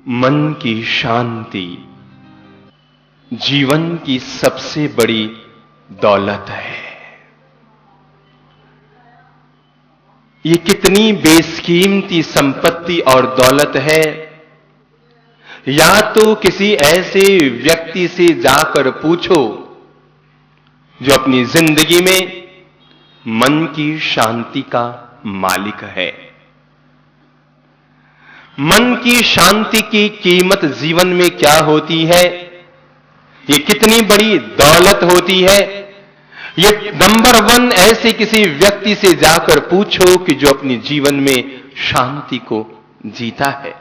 मन की शांति जीवन की सबसे बड़ी दौलत है। ये कितनी बेशकीमती संपत्ति और दौलत है। या तो किसी ऐसे व्यक्ति से जाकर पूछो जो अपनी जिंदगी में मन की शांति का मालिक है। मन की शांति की कीमत जीवन में क्या होती है, ये कितनी बड़ी दौलत होती है, ये नंबर 1 ऐसे किसी व्यक्ति से जाकर पूछो कि जो अपनी जीवन में शांति को जीता है।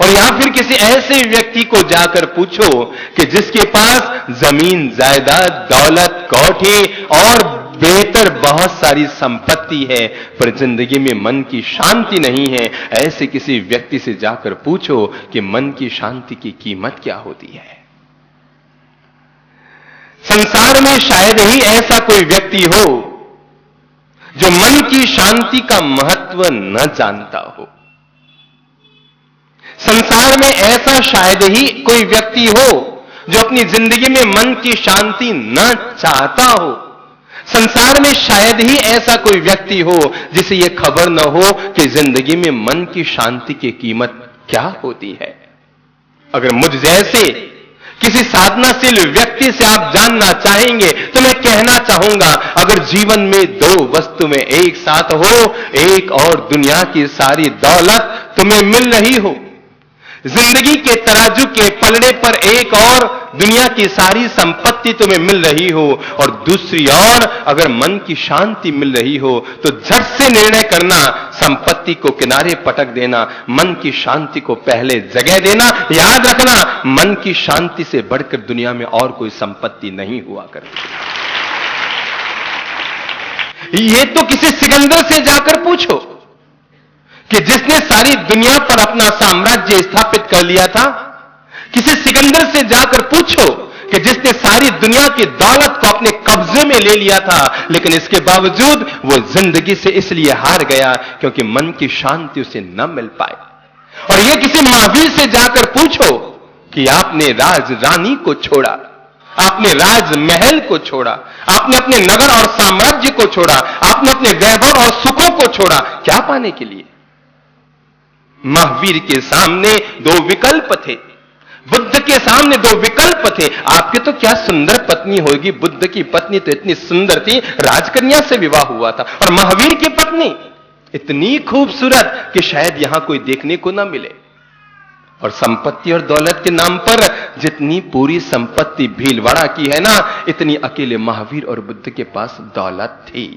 और या फिर किसी ऐसे व्यक्ति को जाकर पूछो कि जिसके पास जमीन जायदाद दौलत कोठी और बेहतर बहुत सारी संपत्ति है पर जिंदगी में मन की शांति नहीं है। ऐसे किसी व्यक्ति से जाकर पूछो कि मन की शांति की कीमत क्या होती है। संसार में शायद ही ऐसा कोई व्यक्ति हो जो मन की शांति का महत्व न जानता हो। संसार में ऐसा शायद ही कोई व्यक्ति हो जो अपनी जिंदगी में मन की शांति न चाहता हो। संसार में शायद ही ऐसा कोई व्यक्ति हो जिसे यह खबर न हो कि जिंदगी में मन की शांति की कीमत क्या होती है। अगर मुझ जैसे किसी साधनाशील व्यक्ति से आप जानना चाहेंगे तो मैं कहना चाहूंगा, अगर जीवन में 2 वस्तु में एक साथ हो, एक और दुनिया की सारी दौलत तुम्हें मिल रही हो, जिंदगी के तराजू के पलड़े पर एक और दुनिया की सारी संपत्ति तुम्हें मिल रही हो और दूसरी ओर अगर मन की शांति मिल रही हो, तो झट से निर्णय करना, संपत्ति को किनारे पटक देना, मन की शांति को पहले जगह देना। याद रखना, मन की शांति से बढ़कर दुनिया में और कोई संपत्ति नहीं हुआ करती। ये तो किसी सिकंदर से जाकर पूछो कि जिसने सारी दुनिया पर अपना साम्राज्य स्थापित कर लिया था। किसी सिकंदर से जाकर पूछो कि जिसने सारी दुनिया की दौलत को अपने कब्जे में ले लिया था, लेकिन इसके बावजूद वो जिंदगी से इसलिए हार गया क्योंकि मन की शांति उसे न मिल पाई। और ये किसी महावीर से जाकर पूछो कि आपने राज रानी को छोड़ा, आपने राजमहल को छोड़ा, आपने अपने नगर और साम्राज्य को छोड़ा, आपने अपने वैभव और सुखों को छोड़ा, क्या पाने के लिए? महावीर के सामने 2 विकल्प थे, बुद्ध के सामने 2 विकल्प थे। आपकी तो क्या सुंदर पत्नी होगी, बुद्ध की पत्नी तो इतनी सुंदर थी, राजकन्या से विवाह हुआ था, और महावीर की पत्नी इतनी खूबसूरत कि शायद यहां कोई देखने को ना मिले। और संपत्ति और दौलत के नाम पर जितनी पूरी संपत्ति भीलवाड़ा की है ना, इतनी अकेले महावीर और बुद्ध के पास दौलत थी।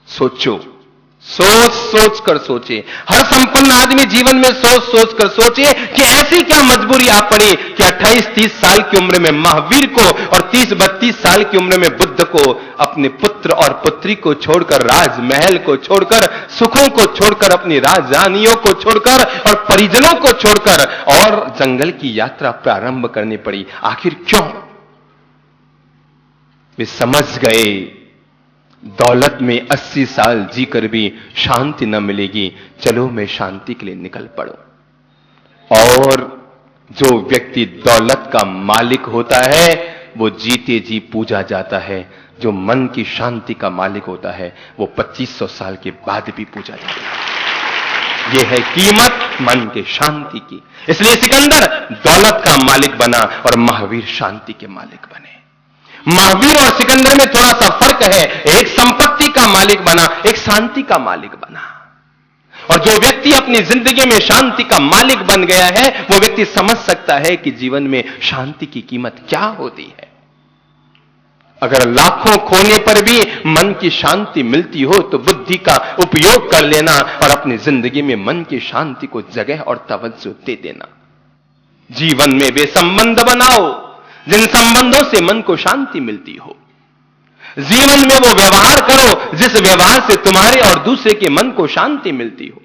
सोचो, सोच कर सोचे। हर संपन्न आदमी जीवन में सोच कर सोचे कि ऐसी क्या मजबूरी आ पड़ी कि 28-30 साल की उम्र में महावीर को और 30-32 साल की उम्र में बुद्ध को अपने पुत्र और पुत्री को छोड़कर, राजमहल को छोड़कर, सुखों को छोड़कर, अपनी राजधानियों को छोड़कर और परिजनों को छोड़कर और जंगल की यात्रा प्रारंभ करनी पड़ी। आखिर क्यों? वे समझ गए दौलत में 80 साल जीकर भी शांति न मिलेगी, चलो मैं शांति के लिए निकल पड़ो। और जो व्यक्ति दौलत का मालिक होता है वो जीते जी पूजा जाता है, जो मन की शांति का मालिक होता है वो 2500 साल के बाद भी पूजा जाता है। यह है कीमत मन के शांति की। इसलिए सिकंदर दौलत का मालिक बना और महावीर शांति के मालिक बने। महावीर और सिकंदर में थोड़ा सा फर्क है, एक संपत्ति का मालिक बना, एक शांति का मालिक बना। और जो व्यक्ति अपनी जिंदगी में शांति का मालिक बन गया है वो व्यक्ति समझ सकता है कि जीवन में शांति की कीमत क्या होती है। अगर लाखों खोने पर भी मन की शांति मिलती हो तो बुद्धि का उपयोग कर लेना और अपनी जिंदगी में मन की शांति को जगह और तवज्जो दे देना। जीवन में वे संबंध बनाओ जिन संबंधों से मन को शांति मिलती हो। जीवन में वो व्यवहार करो जिस व्यवहार से तुम्हारे और दूसरे के मन को शांति मिलती हो।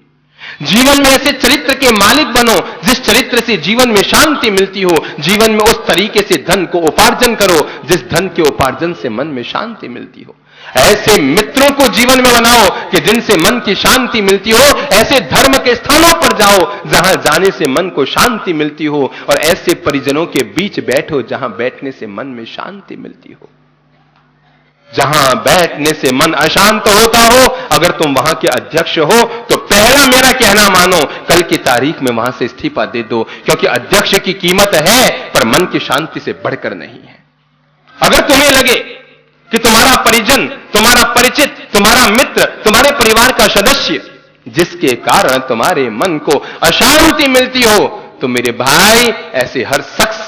जीवन में ऐसे चरित्र के मालिक बनो जिस चरित्र से जीवन में शांति मिलती हो। जीवन में उस तरीके से धन को उपार्जन करो जिस धन के उपार्जन से मन में शांति मिलती हो। ऐसे मित्रों को जीवन में बनाओ कि जिनसे मन की शांति मिलती हो। ऐसे धर्म के स्थानों पर जाओ जहां जाने से मन को शांति मिलती हो, और ऐसे परिजनों के बीच बैठो जहां बैठने से मन में शांति मिलती हो। जहां बैठने से मन अशांत होता हो, अगर तुम वहां के अध्यक्ष हो तो पहला मेरा कहना मानो, कल की तारीख में वहां से इस्तीफा दे दो, क्योंकि अध्यक्ष की कीमत है पर मन की शांति से बढ़कर नहीं है। अगर तुम्हें लगे कि तुम्हारा परिजन, तुम्हारा परिचित, तुम्हारा मित्र, तुम्हारे परिवार का सदस्य जिसके कारण तुम्हारे मन को अशांति मिलती हो, तो मेरे भाई ऐसे हर शख्स,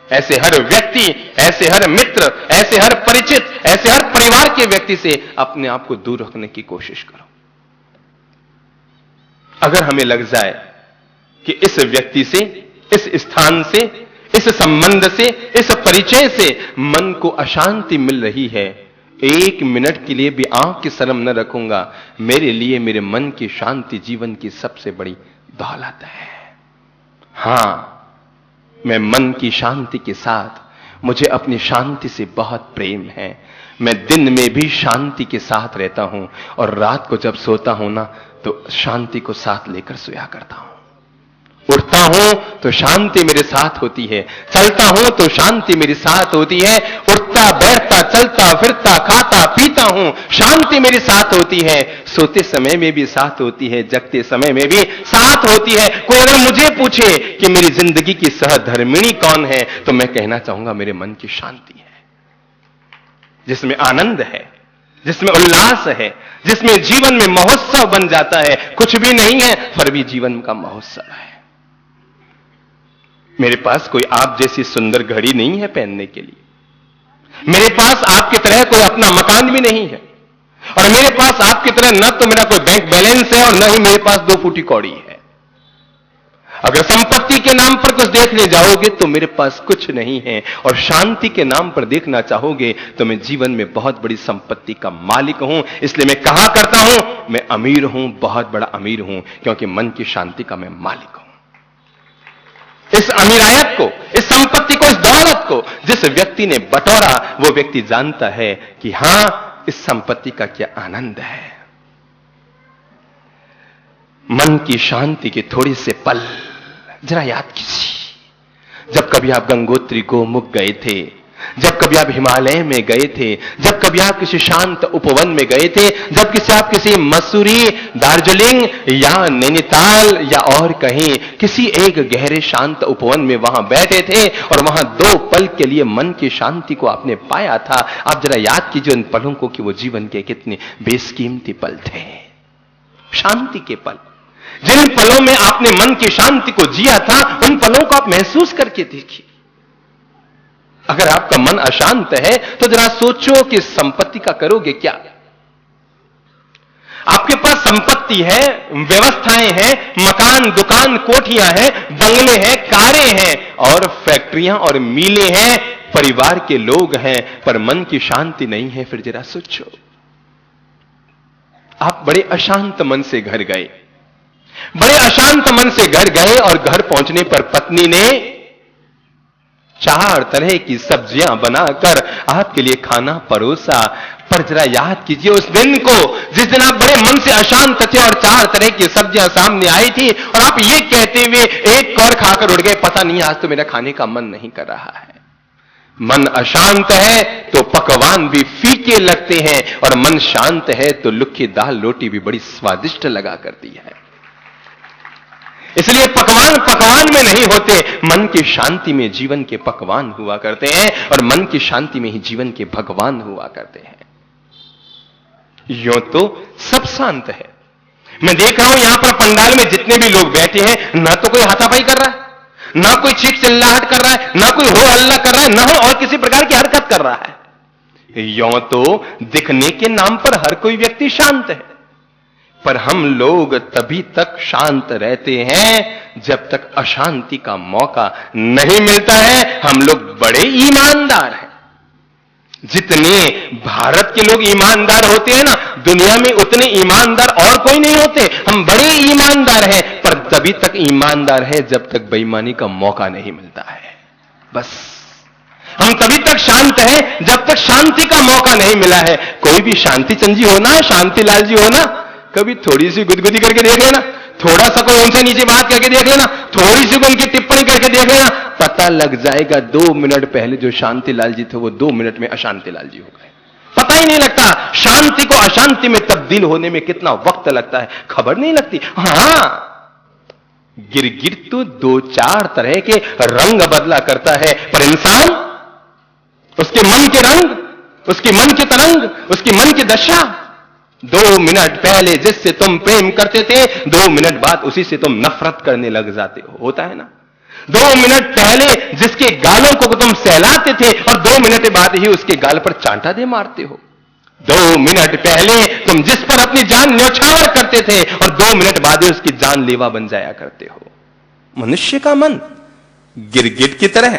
ऐसे हर व्यक्ति, ऐसे हर मित्र, ऐसे हर परिचित, ऐसे हर परिवार के व्यक्ति से अपने आप को दूर रखने की कोशिश करो। अगर हमें लग जाए कि इस व्यक्ति से, इस स्थान से, इस संबंध से, इस परिचय से मन को अशांति मिल रही है, 1 मिनट के लिए भी आंख की शर्म न रखूंगा। मेरे लिए मेरे मन की शांति जीवन की सबसे बड़ी दौलत है। हां, मैं मन की शांति के साथ, मुझे अपनी शांति से बहुत प्रेम है। मैं दिन में भी शांति के साथ रहता हूं, और रात को जब सोता हूं ना, तो शांति को साथ लेकर सोया करता हूं। उठता हूं तो शांति मेरे साथ होती है, चलता हूं तो शांति मेरे साथ होती है, उठता बैठता चलता फिरता खाता पीता हूं, शांति मेरे साथ होती है। सोते समय में भी साथ होती है, जगते समय में भी साथ होती है। कोई अगर मुझे पूछे कि मेरी जिंदगी की सहधर्मिणी कौन है, तो मैं कहना चाहूंगा मेरे मन की शांति है, जिसमें आनंद है, जिसमें उल्लास है, जिसमें जीवन में महोत्सव बन जाता है। कुछ भी नहीं है पर भी जीवन का महोत्सव है। मेरे पास कोई आप जैसी सुंदर घड़ी नहीं है पहनने के लिए, मेरे पास आपकी तरह कोई अपना मकान भी नहीं है, और मेरे पास आपकी तरह न तो मेरा कोई बैंक बैलेंस है और न ही मेरे पास 2 फूटी कौड़ी है। अगर संपत्ति के नाम पर कुछ देखने जाओगे तो मेरे पास कुछ नहीं है, और शांति के नाम पर देखना चाहोगे तो मैं जीवन में बहुत बड़ी संपत्ति का मालिक हूं। इसलिए मैं कहा करता हूं मैं अमीर हूं, बहुत बड़ा अमीर हूं, क्योंकि मन की शांति का मैं मालिक हूं। इस अमीरायत को, इस संपत्ति को, इस दौलत को जिस व्यक्ति ने बटोरा, वो व्यक्ति जानता है कि हां, इस संपत्ति का क्या आनंद है। मन की शांति के थोड़े से पल जरा याद कीजिए। जब कभी आप गंगोत्री गोमुख गए थे, जब कभी आप हिमालय में गए थे, जब कभी आप किसी शांत उपवन में गए थे, जब आप किसी मसूरी, दार्जिलिंग या नैनीताल या और कहीं किसी एक गहरे शांत उपवन में वहां बैठे थे और वहां 2 पल के लिए मन की शांति को आपने पाया था, आप जरा याद कीजिए उन पलों को कि वो जीवन के कितने बेशकीमती पल थे। शांति के पल, जिन पलों में आपने मन की शांति को जिया था, उन पलों को आप महसूस करके देखिए। अगर आपका मन अशांत है तो जरा सोचो कि संपत्ति का करोगे क्या। आपके पास संपत्ति है, व्यवस्थाएं हैं, मकान, दुकान, कोठियां हैं, बंगले हैं, कारें हैं और फैक्ट्रियां और मिलें हैं, परिवार के लोग हैं, पर मन की शांति नहीं है। फिर जरा सोचो, आप बड़े अशांत मन से घर गए, बड़े अशांत मन से घर गए और घर पहुंचने पर पत्नी ने 4 तरह की सब्जियां बनाकर आपके लिए खाना परोसा। पर जरा याद कीजिए उस दिन को जिस दिन आप बड़े मन से अशांत थे और 4 तरह की सब्जियां सामने आई थी और आप ये कहते हुए एक कौर खाकर उड़ गए, पता नहीं आज तो मेरा खाने का मन नहीं कर रहा है। मन अशांत है तो पकवान भी फीके लगते हैं और मन शांत है तो लुक्खी दाल रोटी भी बड़ी स्वादिष्ट लगा करती है। इसलिए पकवान पकवान में नहीं होते, मन की शांति में जीवन के पकवान हुआ करते हैं और मन की शांति में ही जीवन के भगवान हुआ करते हैं। यूं तो सब शांत है। मैं देख रहा हूं यहां पर पंडाल में जितने भी लोग बैठे हैं, ना तो कोई हाथापाई कर रहा है, ना कोई चीख चिल्लाहट कर रहा है, ना कोई हो हल्ला कर रहा है, ना और किसी प्रकार की हरकत कर रहा है। यूं तो दिखने के नाम पर हर कोई व्यक्ति शांत है, पर हम लोग तभी तक शांत रहते हैं जब तक अशांति का मौका नहीं मिलता है। हम लोग बड़े ईमानदार हैं। जितने भारत के लोग ईमानदार होते हैं ना, दुनिया में उतने ईमानदार और कोई नहीं होते। हम बड़े ईमानदार हैं, पर तभी तक ईमानदार है जब तक बेईमानी का मौका नहीं मिलता है। बस हम तभी तक शांत हैं जब तक शांति का मौका नहीं मिला है। कोई भी शांति चंद जी हो ना, शांतिलाल जी हो ना, कभी थोड़ी सी गुदगुदी करके देख लेना, थोड़ा सा कोई उनसे नीचे बात करके देख लेना, थोड़ी सी उनकी टिप्पणी करके देख लेना, पता लग जाएगा 2 मिनट पहले जो शांतिलाल जी थे वो 2 मिनट में अशांतिलाल जी हो गए। पता ही नहीं लगता शांति को अशांति में तब्दील होने में कितना वक्त लगता है, खबर नहीं लगती। हां, गिरगिट तो 2-4 तरह के रंग बदला करता है, पर इंसान, उसके मन के रंग, उसके मन के तरंग, उसकी मन की दशा, 2 मिनट पहले जिससे तुम प्रेम करते थे 2 मिनट बाद उसी से तुम नफरत करने लग जाते हो। होता है ना? 2 मिनट पहले जिसके गालों को तुम सहलाते थे और 2 मिनट बाद ही उसके गाल पर चांटा दे मारते हो। 2 मिनट पहले तुम जिस पर अपनी जान न्यौछावर करते थे और 2 मिनट बाद ही उसकी जानलेवा बन जाया करते हो। मनुष्य का मन गिरगिट की तरह,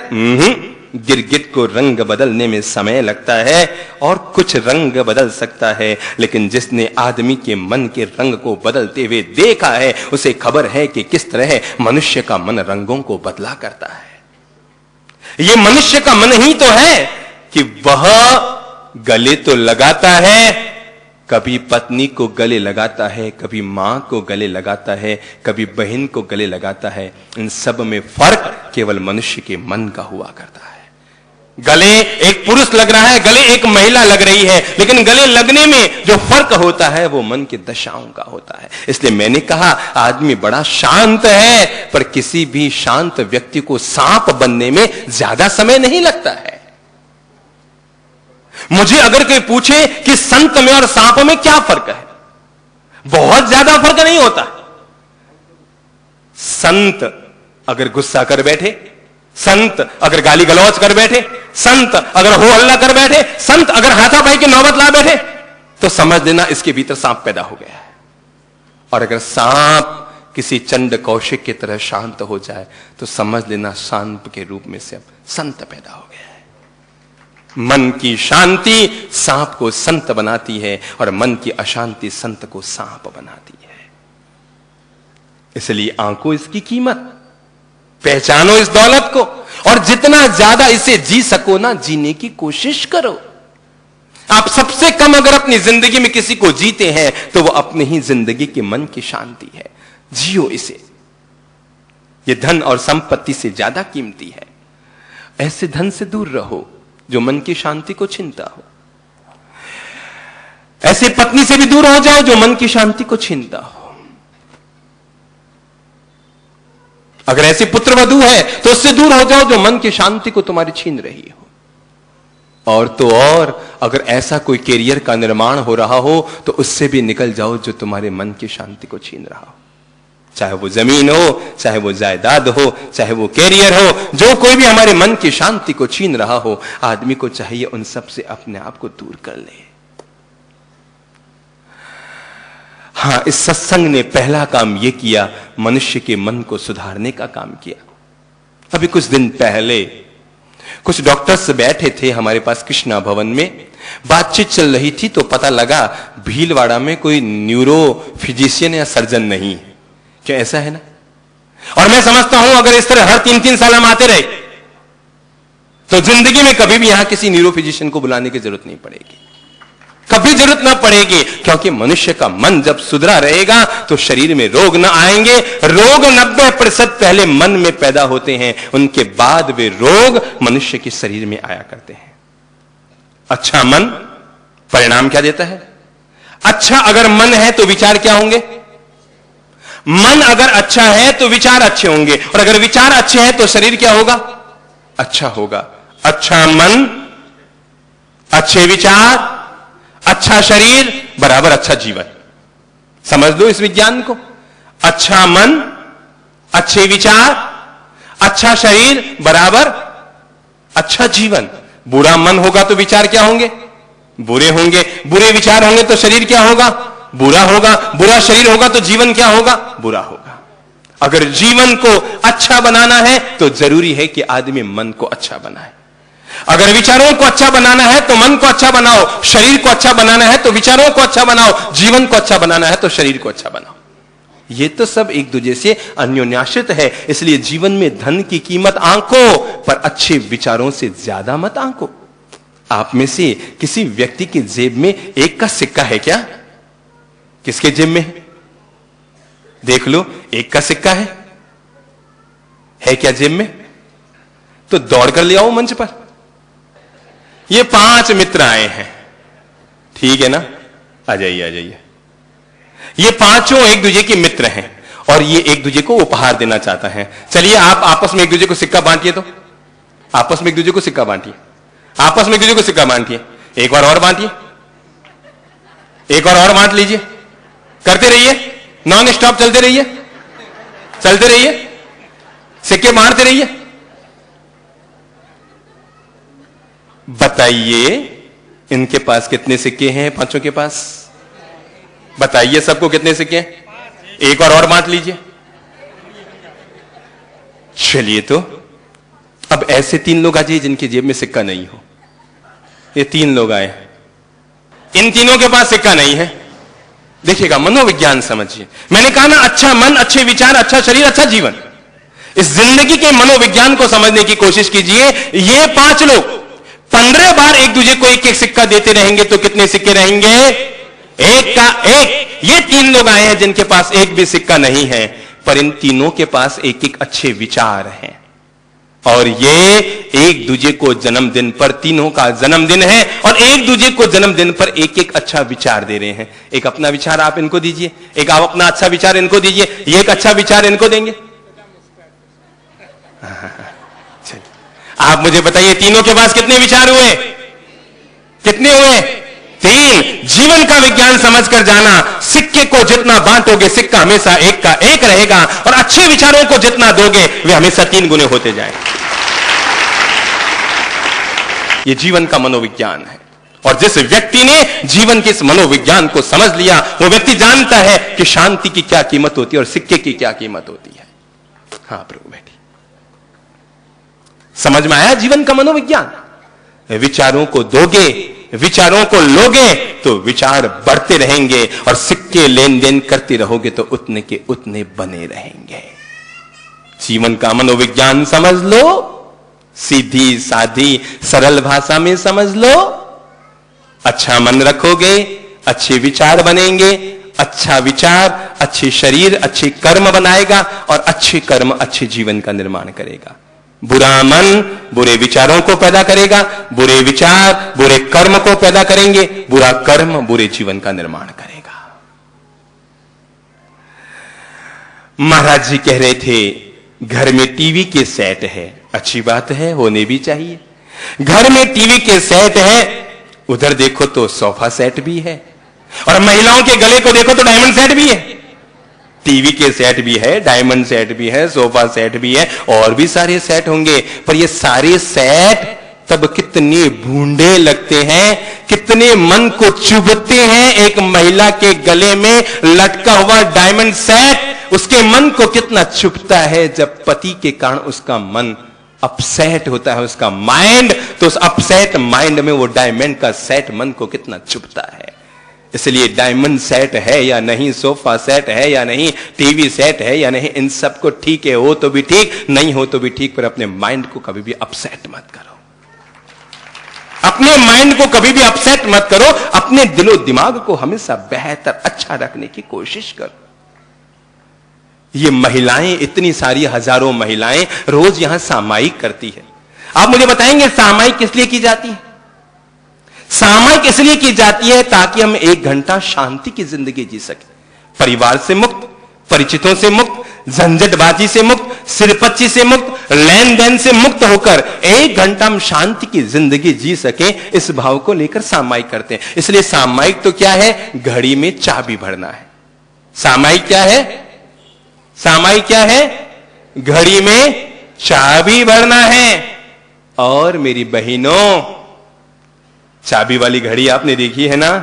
गिरगिट को रंग बदलने में समय लगता है और कुछ रंग बदल सकता है, लेकिन जिसने आदमी के मन के रंग को बदलते हुए देखा है उसे खबर है कि किस तरह मनुष्य का मन रंगों को बदला करता है। यह मनुष्य का मन ही तो है कि वह गले तो लगाता है, कभी पत्नी को गले लगाता है, कभी मां को गले लगाता है, कभी बहन को गले लगाता है। इन सब में फर्क केवल मनुष्य के मन का हुआ करता है। गले एक पुरुष लग रहा है, गले एक महिला लग रही है, लेकिन गले लगने में जो फर्क होता है वो मन की दशाओं का होता है। इसलिए मैंने कहा आदमी बड़ा शांत है, पर किसी भी शांत व्यक्ति को सांप बनने में ज्यादा समय नहीं लगता है। मुझे अगर कोई पूछे कि संत में और सांप में क्या फर्क है, बहुत ज्यादा फर्क नहीं होता। संत अगर गुस्सा कर बैठे, संत अगर गाली गलौज कर बैठे, संत अगर हो हल्ला कर बैठे, संत अगर हाथापाई की नौबत ला बैठे, तो समझ लेना इसके भीतर सांप पैदा हो गया है। और अगर सांप किसी चंड कौशिक की तरह शांत हो जाए तो समझ लेना सांप के रूप में से अब संत पैदा हो गया है। मन की शांति सांप को संत बनाती है और मन की अशांति संत को सांप बनाती है। इसलिए आंको इसकी कीमत, पहचानो इस दौलत को और जितना ज्यादा इसे जी सको ना, जीने की कोशिश करो। आप सबसे कम अगर अपनी जिंदगी में किसी को जीते हैं तो वो अपनी ही जिंदगी के मन की शांति है। जियो इसे, ये धन और संपत्ति से ज्यादा कीमती है। ऐसे धन से दूर रहो जो मन की शांति को छीनता हो। ऐसे पत्नी से भी दूर हो जाओ जो मन की शांति को छीनता हो। अगर ऐसी पुत्रवधू है तो उससे दूर हो जाओ जो मन की शांति को तुम्हारी छीन रही हो। और तो और अगर ऐसा कोई कैरियर का निर्माण हो रहा हो तो उससे भी निकल जाओ जो तुम्हारे मन की शांति को छीन रहा हो। चाहे वो जमीन हो, चाहे वो जायदाद हो, चाहे वो कैरियर हो, जो कोई भी हमारे मन की शांति को छीन रहा हो, आदमी को चाहिए उन सब से अपने आप को दूर कर ले। हां, इस सत्संग ने पहला काम यह किया, मनुष्य के मन को सुधारने का काम किया। अभी कुछ दिन पहले कुछ डॉक्टर्स बैठे थे हमारे पास कृष्णा भवन में, बातचीत चल रही थी तो पता लगा भीलवाड़ा में कोई न्यूरो फिजिशियन या सर्जन नहीं है। क्या ऐसा है ना? और मैं समझता हूं अगर इस तरह हर 3-3 साल हम आते रहे तो जिंदगी में कभी भी यहां किसी न्यूरो फिजिशियन को बुलाने की जरूरत नहीं पड़ेगी, कभी जरूरत ना पड़ेगी। क्योंकि मनुष्य का मन जब सुधरा रहेगा तो शरीर में रोग ना आएंगे। रोग 90% पहले मन में पैदा होते हैं, उनके बाद वे रोग मनुष्य के शरीर में आया करते हैं। अच्छा मन परिणाम क्या देता है? अच्छा अगर मन है तो विचार क्या होंगे? मन अगर अच्छा है तो विचार अच्छे होंगे, और अगर विचार अच्छे हैं तो शरीर क्या होगा? अच्छा होगा। अच्छा मन, अच्छे विचार, अच्छा शरीर बराबर अच्छा जीवन। समझ लो इस विज्ञान को। अच्छा मन, अच्छे विचार, अच्छा शरीर बराबर अच्छा जीवन। बुरा मन होगा तो विचार क्या होंगे? बुरे होंगे। बुरे विचार होंगे तो शरीर क्या होगा? बुरा होगा। बुरा शरीर होगा तो जीवन क्या होगा? बुरा होगा। अगर जीवन को अच्छा बनाना है तो जरूरी है कि आदमी मन को अच्छा बनाए। अगर विचारों को अच्छा बनाना है तो मन को अच्छा बनाओ, शरीर को अच्छा बनाना है तो विचारों को अच्छा बनाओ, जीवन को अच्छा बनाना है तो शरीर को अच्छा बनाओ। ये तो सब एक दूसरे से अन्योन्याश्रित है। इसलिए जीवन में धन की कीमत आंको, पर अच्छे विचारों से ज्यादा मत आंको। आप में से किसी व्यक्ति की जेब में एक का सिक्का है क्या? किसके जेब में है? देख लो, एक का सिक्का है क्या जेब में? तो दौड़ कर ले आओ मंच पर। ये 5 मित्र आए हैं, ठीक है ना? आ जाइए, आ जाइए। ये पांचों एक दूसरे के मित्र हैं और ये एक दूसरे को उपहार देना चाहता है। चलिए आप आपस में एक दूसरे को सिक्का बांटिए, तो आपस में एक दूसरे को सिक्का बांटिए, आपस में एक दूसरे को सिक्का बांटिए। एक बार और बांटिए, एक बार और बांट लीजिए। करते रहिए, नॉन स्टॉप चलते रहिए, चलते रहिए, सिक्के बांटते रहिए। बताइए इनके पास कितने सिक्के हैं? पांचों के पास बताइए सबको कितने सिक्के हैं? एक और बांट लीजिए। चलिए, तो अब ऐसे 3 लोग आ जाइए जिनकी जेब में सिक्का नहीं हो। ये 3 लोग आए, इन तीनों के पास सिक्का नहीं है। देखिएगा, मनोविज्ञान समझिए। मैंने कहा ना, अच्छा मन, अच्छे विचार, अच्छा शरीर, अच्छा जीवन। इस जिंदगी के मनोविज्ञान को समझने की कोशिश कीजिए। ये 5 लोग 15 बार एक दूसरे को एक एक सिक्का देते रहेंगे तो कितने सिक्के रहेंगे? एक का एक। ये 3 लोग आए हैं जिनके पास एक भी सिक्का नहीं है, पर इन तीनों के पास एक एक अच्छे विचार हैं। और ये एक दूसरे को जन्मदिन पर, तीनों का जन्मदिन है और एक दूसरे को जन्मदिन पर एक एक अच्छा विचार दे रहे हैं। एक अपना विचार आप इनको दीजिए, एक आप अपना अच्छा विचार इनको दीजिए, ये एक अच्छा विचार इनको देंगे। आप मुझे बताइए, तीनों के पास कितने विचार हुए? कितने हुए? 3। जीवन का विज्ञान समझकर जाना, सिक्के को जितना बांटोगे सिक्का हमेशा एक का एक रहेगा, और अच्छे विचारों को जितना दोगे वे हमेशा 3 गुने होते जाएंगे। ये जीवन का मनोविज्ञान है। और जिस व्यक्ति ने जीवन के इस मनोविज्ञान को समझ लिया, वो व्यक्ति जानता है कि शांति की क्या कीमत होती है और सिक्के की क्या कीमत होती है। हाँ प्रभु, बैठी। समझ में आया जीवन का मनोविज्ञान? विचारों को दोगे, विचारों को लोगे तो विचार बढ़ते रहेंगे, और सिक्के लेन देन करते रहोगे तो उतने के उतने बने रहेंगे। जीवन का मनोविज्ञान समझ लो, सीधी सादी सरल भाषा में समझ लो। अच्छा मन रखोगे, अच्छे विचार बनेंगे। अच्छा विचार अच्छे शरीर, अच्छे कर्म बनाएगा, और अच्छे कर्म अच्छे जीवन का निर्माण करेगा। बुरा मन बुरे विचारों को पैदा करेगा, बुरे विचार बुरे कर्म को पैदा करेंगे, बुरा कर्म बुरे जीवन का निर्माण करेगा। महाराज जी कह रहे थे, घर में टीवी के सेट है, अच्छी बात है, होने भी चाहिए। घर में टीवी के सेट है, उधर देखो तो सोफा सेट भी है, और महिलाओं के गले को देखो तो डायमंड सेट भी है। टीवी के सेट भी है, डायमंड सेट भी है, सोफा सेट भी है, और भी सारे सेट होंगे। पर ये सारे सेट तब कितने भूंडे लगते हैं, कितने मन को चुभते हैं। एक महिला के गले में लटका हुआ डायमंड सेट उसके मन को कितना चुभता है। जब पति के कारण उसका मन अपसेट होता है, उसका माइंड, तो उस अपसेट माइंड में वो डायमंड का सेट मन को कितना चुभता है। इसलिए डायमंड सेट है या नहीं, सोफा सेट है या नहीं, टीवी सेट है या नहीं, इन सबको ठीक है, हो तो भी ठीक, नहीं हो तो भी ठीक, पर अपने माइंड को कभी भी अपसेट मत करो। अपने माइंड को कभी भी अपसेट मत करो। अपने दिलो दिमाग को हमेशा बेहतर, अच्छा रखने की कोशिश करो। ये महिलाएं, इतनी सारी हजारों महिलाएं रोज यहां सामायिक करती है। आप मुझे बताएंगे सामायिक किस लिए की जाती है? सामायिक इसलिए की जाती है ताकि हम 1 घंटा शांति की जिंदगी जी सके, परिवार से मुक्त, परिचितों से मुक्त, झंझटबाजी से मुक्त, सिरपच्ची से मुक्त, लेन देन से मुक्त होकर 1 घंटा हम शांति की जिंदगी जी सके, इस भाव को लेकर सामायिक करते हैं। इसलिए सामायिक तो क्या है? घड़ी में चाबी भरना है। सामायिक क्या है? सामायिक क्या है? घड़ी में चाबी भरना है। और मेरी बहनों, चाबी वाली घड़ी आपने देखी है ना?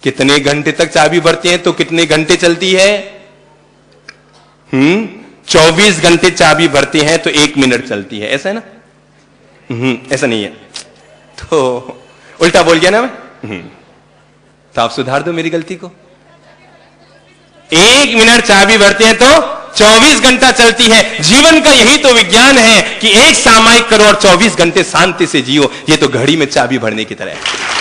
कितने घंटे तक चाबी भरती है तो कितने घंटे चलती है? 24 घंटे चाबी भरती है तो 1 मिनट चलती है, ऐसा है ना? ऐसा नहीं है, तो उल्टा बोल गया ना मैं। तो आप सुधार दो मेरी गलती को। 1 मिनट चाबी भरते हैं तो 24 घंटा चलती है। जीवन का यही तो विज्ञान है कि एक सामयिक करो और 24 घंटे शांति से जियो। ये तो घड़ी में चाबी भरने की तरह है।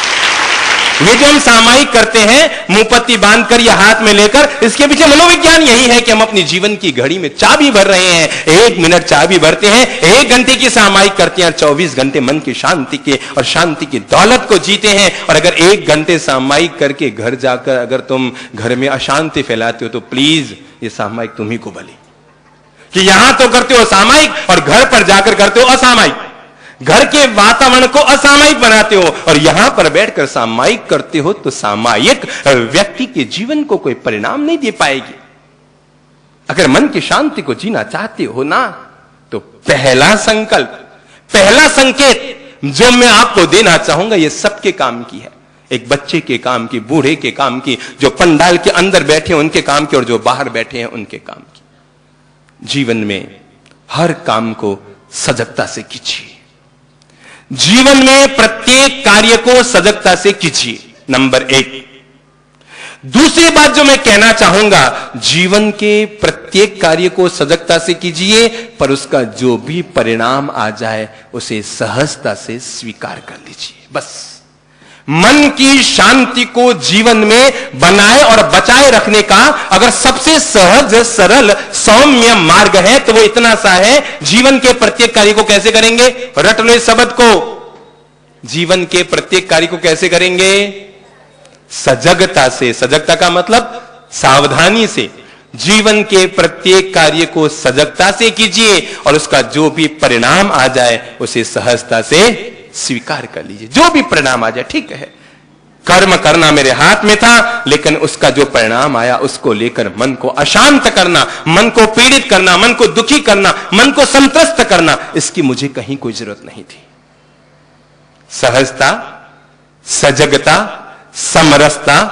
ये जो हम सामयिक करते हैं मुंहपत्ती बांधकर या हाथ में लेकर, इसके पीछे मनोविज्ञान यही है कि हम अपनी जीवन की घड़ी में चाबी भर रहे हैं। 1 मिनट चाबी भरते हैं, 1 घंटे की सामयिक करते हैं, 24 घंटे मन की शांति के और शांति की दौलत को जीते हैं। और अगर 1 घंटे सामयिक करके घर जाकर अगर तुम घर में अशांति फैलाते हो तो प्लीज ये सामयिक तुम्ही को बली, कि यहां तो करते हो सामयिक और घर पर जाकर करते हो असामयिक। घर के वातावरण को असामयिक बनाते हो और यहां पर बैठकर सामयिक करते हो तो सामयिक व्यक्ति के जीवन को कोई परिणाम नहीं दे पाएगी। अगर मन की शांति को जीना चाहते हो ना, तो पहला संकल्प, पहला संकेत जो मैं आपको देना चाहूंगा, ये सबके काम की है। एक बच्चे के काम की, बूढ़े के काम की, जो पंडाल के अंदर बैठे हैं उनके काम की और जो बाहर बैठे हैं उनके काम की। जीवन में हर काम को सजगता से कीजिए। जीवन में प्रत्येक कार्य को सजगता से कीजिए, नंबर 1। दूसरी बात जो मैं कहना चाहूंगा, जीवन के प्रत्येक कार्य को सजगता से कीजिए, पर उसका जो भी परिणाम आ जाए उसे सहजता से स्वीकार कर लीजिए। बस मन की शांति को जीवन में बनाए और बचाए रखने का अगर सबसे सहज, सरल, सौम्य मार्ग है तो वो इतना सा है, जीवन के प्रत्येक कार्य को कैसे करेंगे? रट लो इस शब्द को, जीवन के प्रत्येक कार्य को कैसे करेंगे? सजगता से। सजगता का मतलब सावधानी से। जीवन के प्रत्येक कार्य को सजगता से कीजिए और उसका जो भी परिणाम आ जाए उसे सहजता से स्वीकार कर लीजिए। जो भी परिणाम आ जाए, ठीक है, कर्म करना मेरे हाथ में था, लेकिन उसका जो परिणाम आया उसको लेकर मन को अशांत करना, मन को पीड़ित करना, मन को दुखी करना, मन को संत्रस्त करना, इसकी मुझे कहीं कोई जरूरत नहीं थी। सहजता, सजगता, समरसता,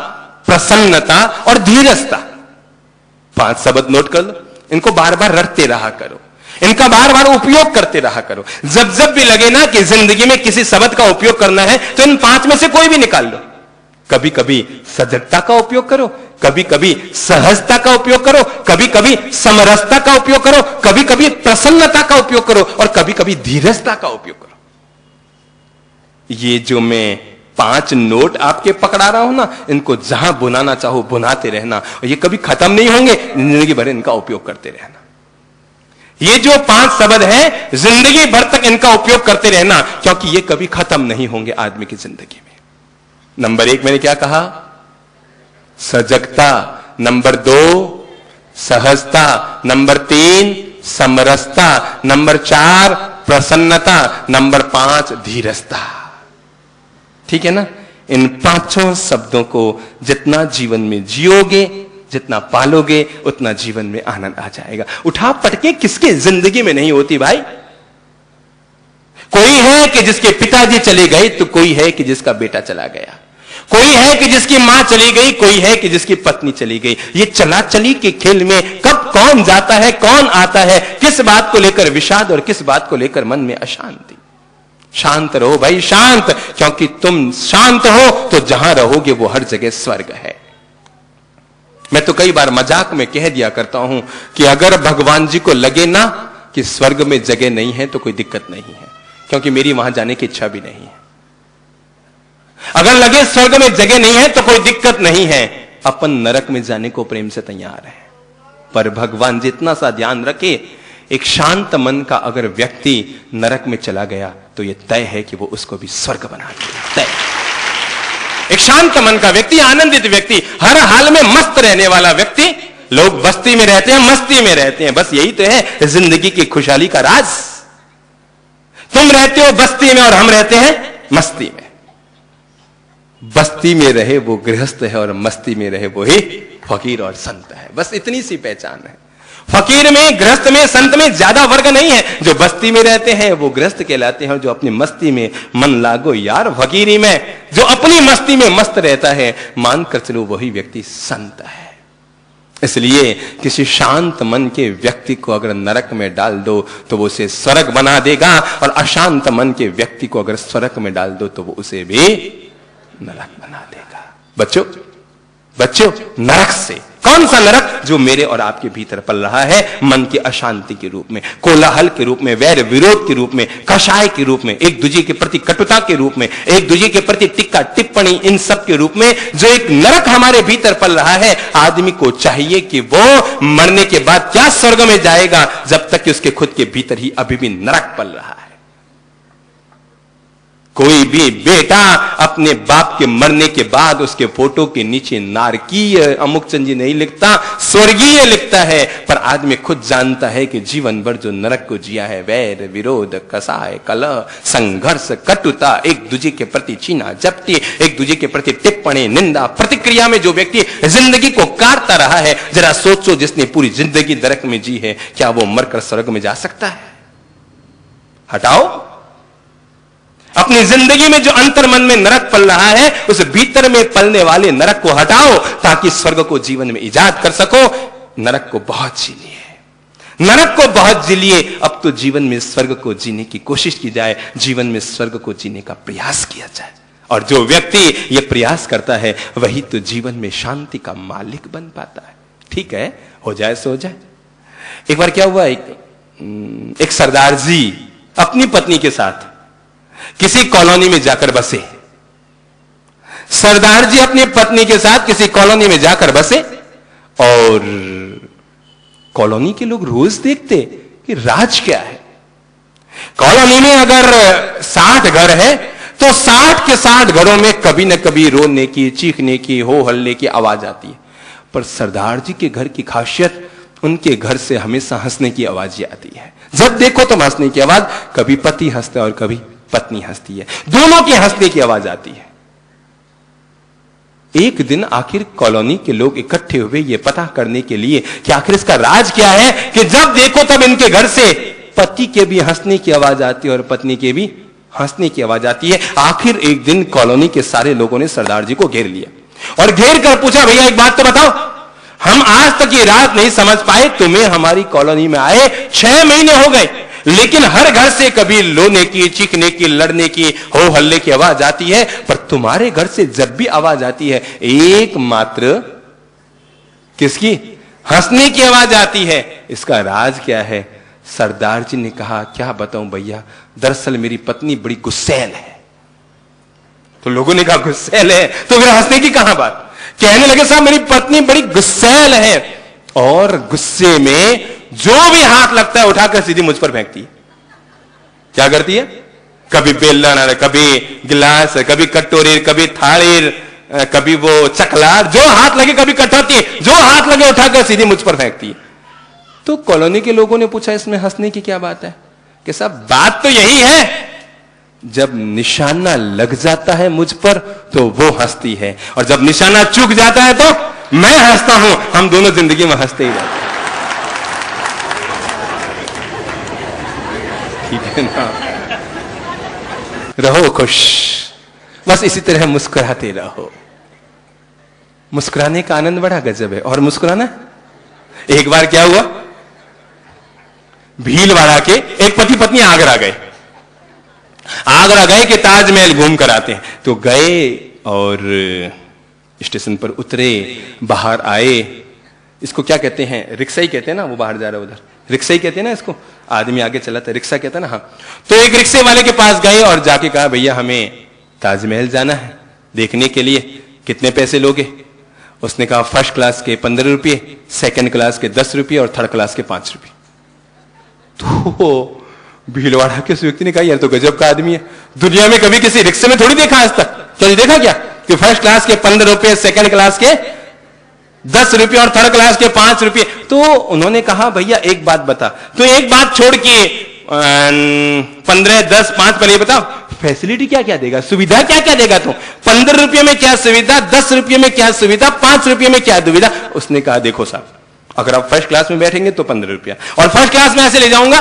प्रसन्नता और धीरजता, 5 शब्द नोट कर लो। इनको बार बार रटते रहा करो, इनका बार बार उपयोग करते रहा करो। जब जब भी लगे ना कि जिंदगी में किसी शब्द का उपयोग करना है तो इन 5 में से कोई भी निकाल लो। कभी कभी सजगता का उपयोग करो, कभी कभी सहजता का उपयोग करो, कभी कभी समरसता का उपयोग करो, कभी कभी प्रसन्नता का उपयोग करो और कभी कभी धीरजता का उपयोग करो। ये जो मैं 5 नोट आपके पकड़ा रहा हूं ना, इनको जहां बुनाना चाहो बुनाते रहना, और ये कभी खत्म नहीं होंगे, जिंदगी भर इनका उपयोग करते रहना। ये जो 5 शब्द हैं, जिंदगी भर तक इनका उपयोग करते रहना, क्योंकि ये कभी खत्म नहीं होंगे आदमी की जिंदगी में। नंबर 1 मैंने क्या कहा? सजगता। नंबर 2 सहजता। नंबर 3 समरसता। नंबर 4 प्रसन्नता। नंबर 5 धीरजता। ठीक है ना? इन 5 शब्दों को जितना जीवन में जियोगे, जितना पालोगे, उतना जीवन में आनंद आ जाएगा। उठा पटके किसके जिंदगी में नहीं होती भाई। कोई है कि जिसके पिताजी चले गए, तो कोई है कि जिसका बेटा चला गया, कोई है कि जिसकी मां चली गई, कोई है कि जिसकी पत्नी चली गई। ये चला चली के खेल में कब कौन जाता है, कौन आता है, किस बात को लेकर विषाद और किस बात को लेकर मन में अशांति। शांत रहो भाई, शांत, क्योंकि तुम शांत हो तो जहां रहोगे वो हर जगह स्वर्ग है। मैं तो कई बार मजाक में कह दिया करता हूं कि अगर भगवान जी को लगे ना कि स्वर्ग में जगह नहीं है तो कोई दिक्कत नहीं है, क्योंकि मेरी वहां जाने की इच्छा भी नहीं है। अगर लगे स्वर्ग में जगह नहीं है तो कोई दिक्कत नहीं है, अपन नरक में जाने को प्रेम से तैयार है। पर भगवान जी इतना सा ध्यान रखे, एक शांत मन का अगर व्यक्ति नरक में चला गया तो यह तय है कि वो उसको भी स्वर्ग बना देगा, तय। एक शांत मन का व्यक्ति, आनंदित व्यक्ति, हर हाल में मस्त रहने वाला व्यक्ति। लोग बस्ती में रहते हैं, मस्ती में रहते हैं, बस यही तो है जिंदगी की खुशहाली का राज। तुम रहते हो बस्ती में और हम रहते हैं मस्ती में। बस्ती में रहे वो गृहस्थ है और मस्ती में रहे वो ही फकीर और संत है। बस इतनी सी पहचान है। फकीर में, गृहस्थ में, संत में ज्यादा वर्ग नहीं है। जो बस्ती में रहते हैं वो गृहस्थ कहलाते हैं, जो अपनी मस्ती में मन लागो यार फकीरी में, जो अपनी मस्ती में मस्त रहता है, मानकर चलो वही व्यक्ति संत है। इसलिए किसी शांत मन के व्यक्ति को अगर नरक में डाल दो तो वो उसे स्वर्ग बना देगा, और अशांत मन के व्यक्ति को अगर स्वर्ग में डाल दो तो वो उसे भी नरक बना देगा। बच्चों, नरक से कौन सा नरक? जो मेरे और आपके भीतर पल रहा है, मन की अशांति के रूप में, कोलाहल के रूप में, वैर विरोध के रूप में, कषाय के रूप में, एक दूसरे के प्रति कटुता के रूप में, एक दूसरे के प्रति टिक्का टिप्पणी, इन सब के रूप में जो एक नरक हमारे भीतर पल रहा है। आदमी को चाहिए कि वो मरने के बाद क्या स्वर्ग में जाएगा, जब तक कि उसके खुद के भीतर ही अभी भी नरक पल रहा है। कोई भी बेटा अपने बाप के मरने के बाद उसके फोटो के नीचे नारकीय अमुक चंद जी नहीं लिखता, स्वर्गीय लिखता है। पर आदमी खुद जानता है कि जीवन भर जो नरक को जिया है, वैर विरोध, कसाय, कलह, संघर्ष, कटुता, एक दूसरे के प्रति छीना झपटी, एक दूसरे के प्रति टिप्पणी, निंदा, प्रतिक्रिया में जो व्यक्ति जिंदगी को काटता रहा है, जरा सोचो, जिसने पूरी जिंदगी नरक में जी है, क्या वो मरकर स्वर्ग में जा सकता है? हटाओ अपनी जिंदगी में जो अंतर मन में नरक पल रहा है, उस भीतर में पलने वाले नरक को हटाओ, ताकि स्वर्ग को जीवन में इजाद कर सको। नरक को बहुत जी लिए, नरक को बहुत जी लिए, अब तो जीवन में स्वर्ग को जीने की कोशिश की जाए, जीवन में स्वर्ग को जीने का प्रयास किया जाए। और जो व्यक्ति ये प्रयास करता है, वही तो जीवन में शांति का मालिक बन पाता है। ठीक है, हो जाए सो जाए। एक बार क्या हुआ, एक सरदार जी अपनी पत्नी के साथ किसी कॉलोनी में जाकर बसे। सरदार जी अपनी पत्नी के साथ किसी कॉलोनी में जाकर बसे, और कॉलोनी के लोग रोज देखते कि राज क्या है। कॉलोनी में अगर 60 घर है तो 60 के 60 घरों में कभी न कभी रोने की, चीखने की, हो हल्ले की आवाज आती है। पर सरदार जी के घर की खासियत, उनके घर से हमेशा हंसने की आवाज आती है। जब देखो तो हंसने की आवाज, कभी पति हंसता है और कभी पत्नी हंसती है, दोनों की हंसने की आवाज आती है। एक दिन आखिर कॉलोनी के लोग इकट्ठे हुए ये पता करने के लिए कि आखिर इसका राज क्या है कि जब देखो तब इनके घर से पति के भी हंसने की आवाज आती है और पत्नी के भी हंसने की आवाज आती है। आखिर एक दिन कॉलोनी के सारे लोगों ने सरदार जी को घेर लिया और घेर कर पूछा, भैया एक बात तो बताओ, हम आज तक ये राज नहीं समझ पाए, तुम्हें हमारी कॉलोनी में आए 6 महीने हो गए, लेकिन हर घर से कभी रोने की, चीखने की, लड़ने की, हो हल्ले की आवाज आती है, पर तुम्हारे घर से जब भी आवाज आती है, एकमात्र किसकी? हंसने की आवाज आती है। इसका राज क्या है? सरदार जी ने कहा, क्या बताऊं भैया, दरअसल मेरी पत्नी बड़ी गुस्सैल है। तो लोगों ने कहा गुस्सैल है तो फिर हंसने की कहां बात? कहने लगे, साहब मेरी पत्नी बड़ी गुस्सैल है और गुस्से में जो भी हाथ लगता है उठाकर सीधी मुझ पर फेंकती है। क्या करती है? कभी बेलन, कभी गिलास, कभी कटोरी, कभी थाली, कभी वो चकला, जो हाथ लगे, कभी कटौती, जो हाथ लगे उठाकर सीधी मुझ पर फेंकती है। तो कॉलोनी के लोगों ने पूछा, इसमें हंसने की क्या बात है? कि साहब बात तो यही है, जब निशाना लग जाता है मुझ पर तो वो हंसती है, और जब निशाना चूक जाता है तो मैं हंसता हूं। हम दोनों जिंदगी में हंसते ही रहते हैं। ठीक है ना? रहो खुश, बस इसी तरह मुस्कुराते रहो। मुस्कुराने का आनंद बड़ा गजब है। और मुस्कुराना, एक बार क्या हुआ, भीलवाड़ा के एक पति पत्नी आगरा गए। आगरा गए कि ताजमहल घूम कर आते हैं। तो गए और स्टेशन पर उतरे, बाहर आए। इसको क्या कहते हैं? रिक्शा ही कहते हैं ना, वो बाहर जा रहा है उधर, रिक्शा ही कहते हैं ना इसको, आदमी आगे चलाता है, रिक्शा कहता है ना। हाँ, तो एक रिक्शे वाले के पास गए और जाके कहा, भैया हमें ताजमहल जाना है देखने के लिए, कितने पैसे लोगे? उसने कहा, फर्स्ट क्लास के 15 रुपये, सेकंड क्लास के 10 रुपये और थर्ड क्लास के 5 रुपये। तो भीलवाड़ा के उस व्यक्ति ने कहा, यार तो गजब का आदमी है, दुनिया में कभी किसी रिक्शे में थोड़ी देखा आज तक। चलिए देखा क्या कि फर्स्ट क्लास के 15 रुपये, सेकंड क्लास के 10 रुपये और थर्ड क्लास के 5 रुपये। तो उन्होंने कहा, भैया एक बात बता, तो एक बात छोड़ के 15, 10, 5 पर ये बताओ, फैसिलिटी क्या क्या देगा, सुविधा क्या क्या देगा? तो 15 रुपये में क्या सुविधा, 10 रुपये में क्या सुविधा, 5 रुपये में क्या दुविधा? उसने कहा, देखो साहब, अगर आप फर्स्ट क्लास में बैठेंगे तो 15 रुपया, और फर्स्ट क्लास में ऐसे ले जाऊंगा,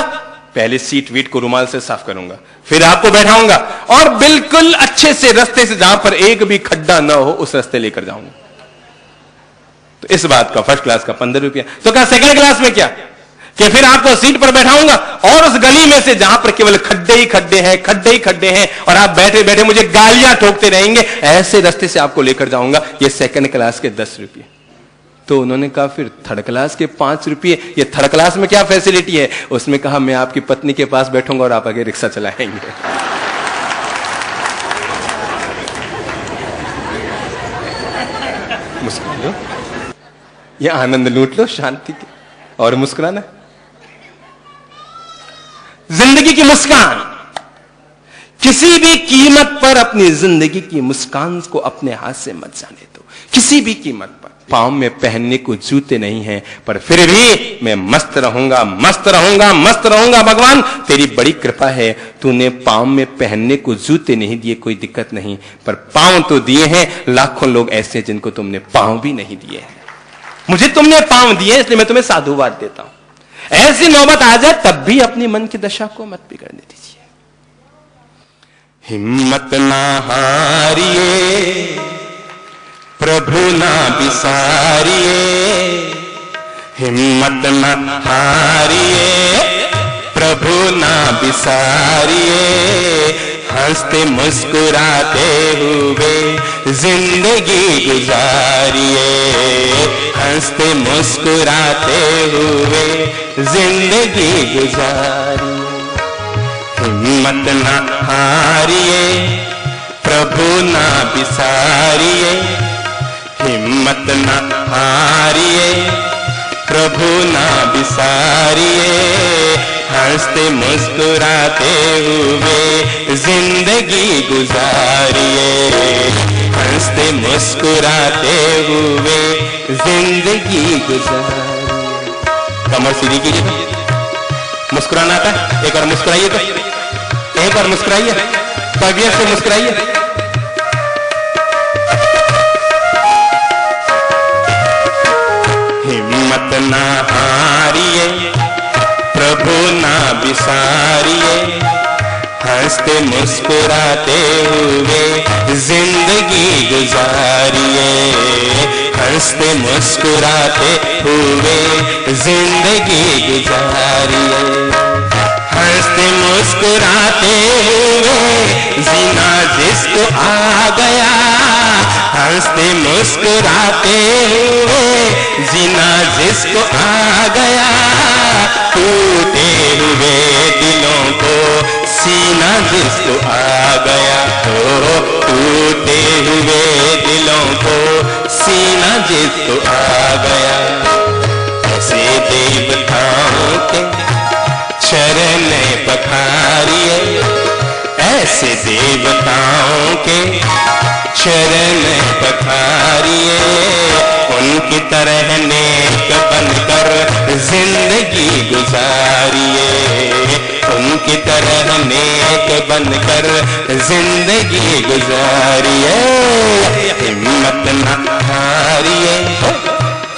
पहले सीट वीट को रुमाल से साफ करूंगा, फिर आपको बैठाऊंगा और बिल्कुल अच्छे से रास्ते से, जहां पर एक भी खड्डा ना हो, उस रास्ते लेकर जाऊंगा। तो इस बात का फर्स्ट क्लास का 15 रुपया। तो क्या सेकंड क्लास में क्या कि फिर आपको सीट पर बैठाऊंगा और उस गली में से जहां पर केवल खड्डे ही खड्डे हैं, खड्डे ही खड्डे हैं, और आप बैठे बैठे मुझे गालियां ठोकते रहेंगे, ऐसे रास्ते से आपको लेकर जाऊंगा, ये सेकंड क्लास के 10 रुपये। तो उन्होंने कहा फिर थर्ड क्लास के 5 रुपये, ये थर्ड क्लास में क्या फैसिलिटी है? उसमें कहा मैं आपकी पत्नी के पास बैठूंगा और आप आगे रिक्शा चलाएंगे। मुस्कुरा लो, ये आनंद लूट लो शांति के, और मुस्कुराना। जिंदगी की मुस्कान, किसी भी कीमत पर अपनी जिंदगी की मुस्कान को अपने हाथ से मत जाने दो, किसी भी कीमत पर। पांव में पहनने को जूते नहीं हैं, पर फिर भी मैं मस्त रहूंगा, मस्त रहूंगा, मस्त रहूंगा। भगवान तेरी बड़ी कृपा है, तूने पांव में पहनने को जूते नहीं दिए, कोई दिक्कत नहीं, पर पांव तो दिए हैं। लाखों लोग ऐसे हैं जिनको तुमने पांव भी नहीं दिए हैं। मुझे तुमने पांव दिए, इसलिए मैं तुम्हें साधुवाद देता हूं। ऐसी नौबत आ जाए तब भी अपनी मन की दशा को मत बिगड़ने दीजिए। हिम्मत ना हारिए, प्रभु ना बिसारिए। हिम्मत ना हारिए, प्रभु ना बिसारिए। हंसते मुस्कुराते हुए जिंदगी गुजारिए। हंसते मुस्कुराते हुए जिंदगी गुजारिए। हिम्मत ना हारिए, प्रभु ना बिसारिए। हिम्मत ना हारिए, प्रभु ना बिसारिए। हंसते मुस्कुराते हुए जिंदगी गुजारिए। हंसते मुस्कुराते हुए जिंदगी गुजारिए। कमर सीधी कीजिए, मुस्कुराना आता है? एक बार मुस्कुराइए, तो एक बार मुस्कुराइए, तबीयत से मुस्कुराइए। हिम्मत ना हारिए, प्रभु ना बिसारिए। हंसते मुस्कुराते हुए जिंदगी गुजारिए। हंसते मुस्कुराते हुए जिंदगी गुजारिए। हंसते मुस्कुराते हुए जीना जिसको आ गया। हंसते मुस्कुराते हुए जीना जिसको आ गया। टूटे हुए दिलों को सीना जिसको आ गया। ओ टूटे हुए दिलों को सीना जिसको आ गया। ऐसे देवताओं के चरण पखारिए। ऐसे देवताओं के चरण पखारिए। उनकी तरह नेक बनकर जिंदगी गुजारिए। उनकी तरह नेक बनकर जिंदगी गुजारिए। हिम्मत ना हारिए,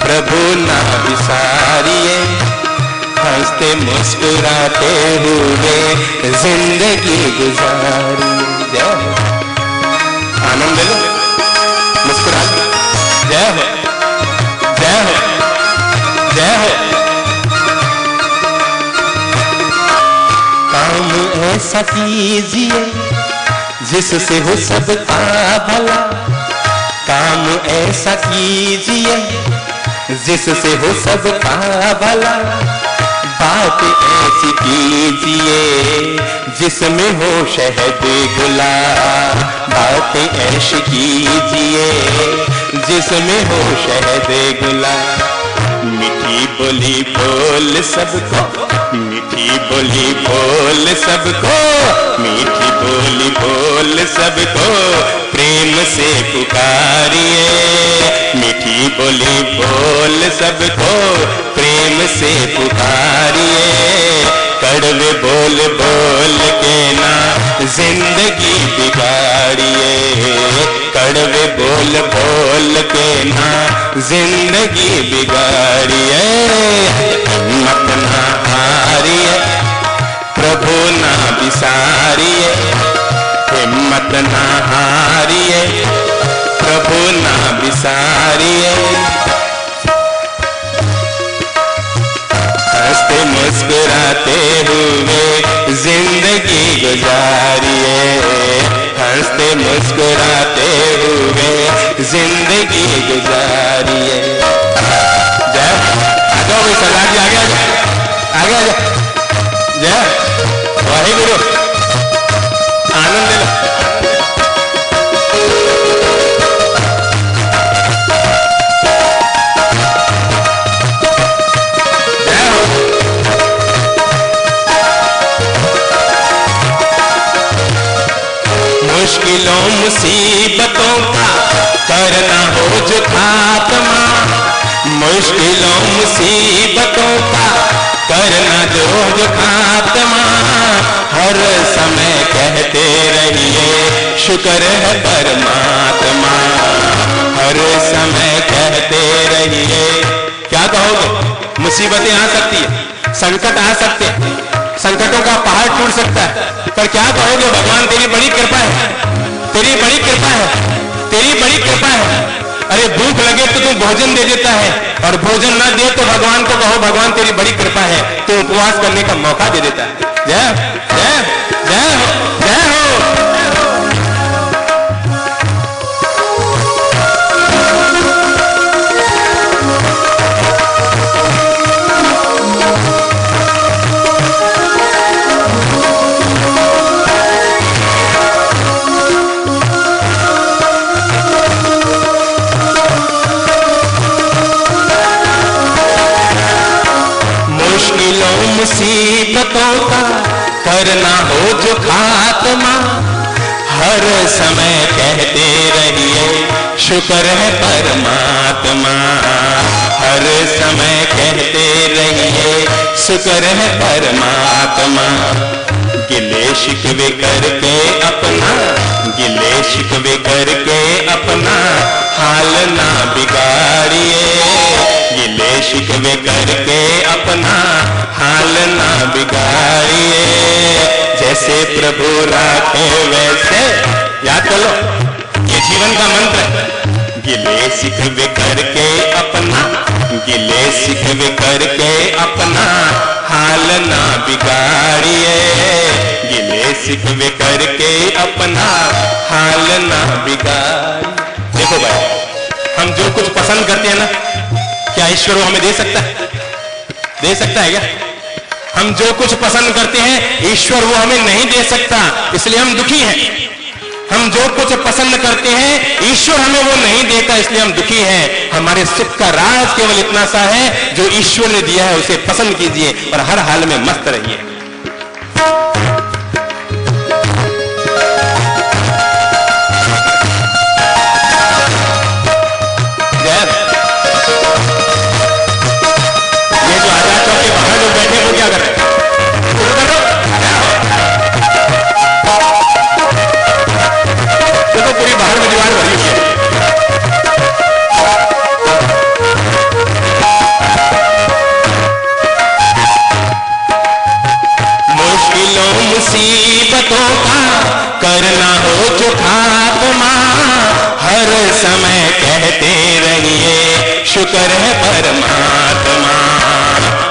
प्रभु ना बिसारिए। हंसते मुस्कुराते हुए जिंदगी गुजारिए। आनंद लो, मुस्कुरा लो। जय हो, जय हो, जय हो। काम ऐसा कीजिए जिससे हो सबका भला। काम ऐसा कीजिए जिससे हो सबका भला। बात ऐसी कीजिए जिसमें हो शहद गुलाब। बात ऐसी कीजिए जिसमें हो शहद गुलाब। मीठी बोली बोल सबको, मीठी बोली बोल सबको। मीठी बोली बोल सबको प्रेम से पुकारिए। मीठी बोली बोल सबको प्रेम से पुकारिए। कड़वे बोल बोल के ना जिंदगी बिगाड़िए। कड़वे बोल बोल के ना जिंदगी बिगाड़िए। हिम्मत ना हारिए, प्रभु ना बिसारिए। हिम्मत ना हारिए, प्रभु ना बिसारिए। हंसते मुस्कुराते हुए जिंदगी गुजारिए। हंसते मुस्कुराते हुए जिंदगी गुजारिए। मुसीबतों का करना हो जो खात्मा, मुश्किलों मुसीबतों का करना जो खात्मा, हर समय कहते रहिए शुक्र है परमात्मा, हर समय कहते रहिए। क्या कहोगे? मुसीबतें आ सकती है, संकट आ सकते हैं, संकटों का पहाड़ टूट सकता है, पर क्या कहोगे? भगवान तेरी बड़ी कृपा है, तेरी बड़ी कृपा है, तेरी बड़ी कृपा है। अरे भूख लगे तो तू भोजन दे देता है, और भोजन ना दे तो भगवान को कहो भगवान तेरी बड़ी कृपा है, तो उपवास करने का मौका दे देता है। जय जय जय हो, जय हो। मुसीबतों का करना हो जो खात्मा, हर समय कहते रहिए शुक्र है परमात्मा, हर समय कहते रहिए शुक्र है परमात्मा। गिले शिकवे करके अपना, गिले शिकवे करके अपना हाल ना बिगाड़िए, गिले शिकवे करके अपना हाल ना बिगाड़िए, जैसे प्रभु राखे वैसे। याद कर लो, ये जीवन का मंत्र है। गिले शिकवे करके अपना, गिले शिकवे करके अपना हाल ना बिगाड़िए, गिले शिकवे करके अपना हाल ना बिगाड़िए। देखो भाई, हम जो कुछ पसंद करते हैं ना, क्या ईश्वर हमें दे सकता है? दे सकता है क्या? हम जो कुछ पसंद करते हैं ईश्वर वो हमें नहीं दे सकता, इसलिए हम दुखी हैं। हम जो कुछ पसंद करते हैं ईश्वर हमें वो नहीं देता, इसलिए हम दुखी हैं। हमारे सुख का राज केवल इतना सा है, जो ईश्वर ने दिया है उसे पसंद कीजिए और हर हाल में मस्त रहिए। ये जो आजाद चौक के बाहर जो बैठे वो क्या कर रहे हैं? तो पूरी बाहर में दीवार भरी हुई है। मुश्किलों मुसीबतों का करना हो जो खात्मा, हर समय कहते रहिए शुक्र है परमात्मा,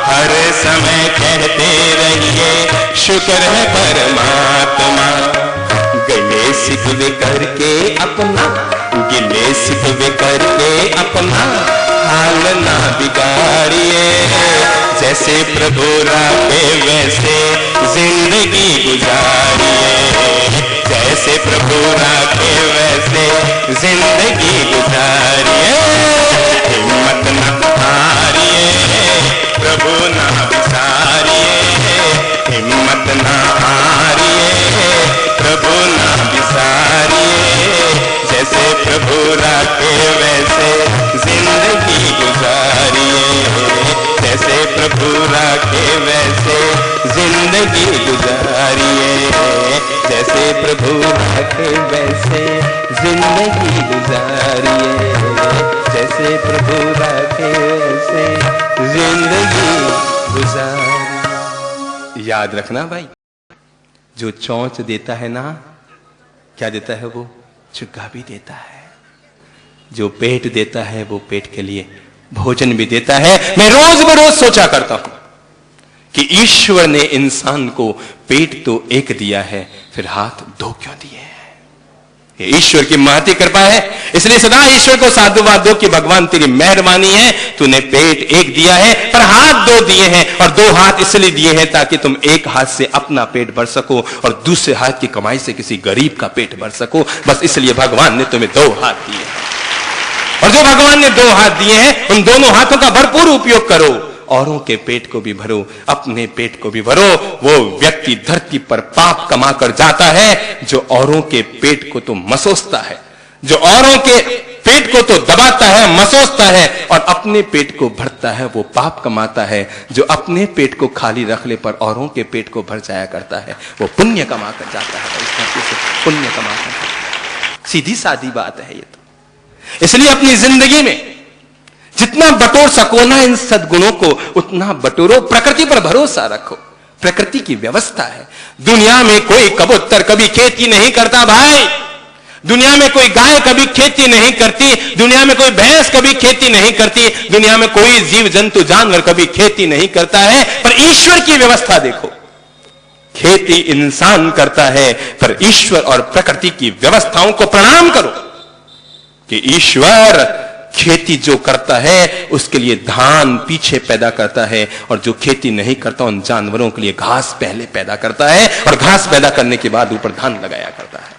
हर समय कहते रहिए शुक्र है परमात्मा। गिले शिकवे करके अपना, गिले शिकवे करके अपना हाल ना बिगाड़िए, जैसे प्रभु राखे वैसे जिंदगी गुजारिए, जैसे प्रभु राखे वैसे जिंदगी गुजारिए। हिम्मत न हारिए, प्रभु ना बिसारिए, हिम्मत न हारिए, प्रभु ना बिसारिए, जैसे प्रभु राखे वैसे जिंदगी गुजारिए, जैसे प्रभु राखे वैसे जिंदगी गुजारिए, जैसे प्रभु राखे वैसे जिंदगी गुजारिए, जैसे प्रभु राखे वैसे जिंदगी गुजारिए। याद रखना भाई, जो चोंच देता है ना, क्या देता है? वो चुग्गा भी देता है। जो पेट देता है वो पेट के लिए भोजन भी देता है। मैं रोज बरोज सोचा करता हूं कि ईश्वर ने इंसान को पेट तो एक दिया है, फिर हाथ दो क्यों दिए हैं? ये ईश्वर की महती कृपा है। इसलिए सदा ईश्वर को साधुवाद दो कि भगवान तेरी मेहरबानी है, तूने पेट एक दिया है पर हाथ दो दिए हैं, और दो हाथ इसलिए दिए हैं ताकि तुम एक हाथ से अपना पेट भर सको और दूसरे हाथ की कमाई से किसी गरीब का पेट भर सको। बस इसलिए भगवान ने तुम्हें दो हाथ दिए, और जो भगवान ने दो हाथ दिए हैं उन दोनों हाथों का भरपूर उपयोग करो औरों के पेट को भी भरो, अपने पेट को भी भरो। वो व्यक्ति धरती पर पाप कमा कर जाता है जो औरों के पेट को तो मसोसता है, जो औरों के पेट को तो दबाता है, मसोसता है, और अपने पेट को भरता है, वो पाप कमाता है। जो अपने पेट को खाली रख ले पर औरों के पेट को भर जाया करता है, वो पुण्य कमा कर जाता है, इस धरती से पुण्य कमा कर। सीधी सादी बात है ये तो। इसलिए अपनी जिंदगी में जितना बटोर सको ना इन सद्गुणों को, उतना बटोरो। प्रकृति पर भरोसा रखो, प्रकृति की व्यवस्था है। दुनिया में कोई कबूतर कभी खेती नहीं करता भाई, दुनिया में कोई गाय कभी खेती नहीं करती, दुनिया में कोई भैंस कभी खेती नहीं करती, दुनिया में कोई जीव जंतु जानवर कभी खेती नहीं करता है। पर ईश्वर की व्यवस्था देखो, खेती इंसान करता है, पर ईश्वर और प्रकृति की व्यवस्थाओं को प्रणाम करो कि ईश्वर खेती जो करता है उसके लिए धान पीछे पैदा करता है, और जो खेती नहीं करता उन जानवरों के लिए घास पहले पैदा करता है, और घास पैदा करने के बाद ऊपर धान लगाया करता है।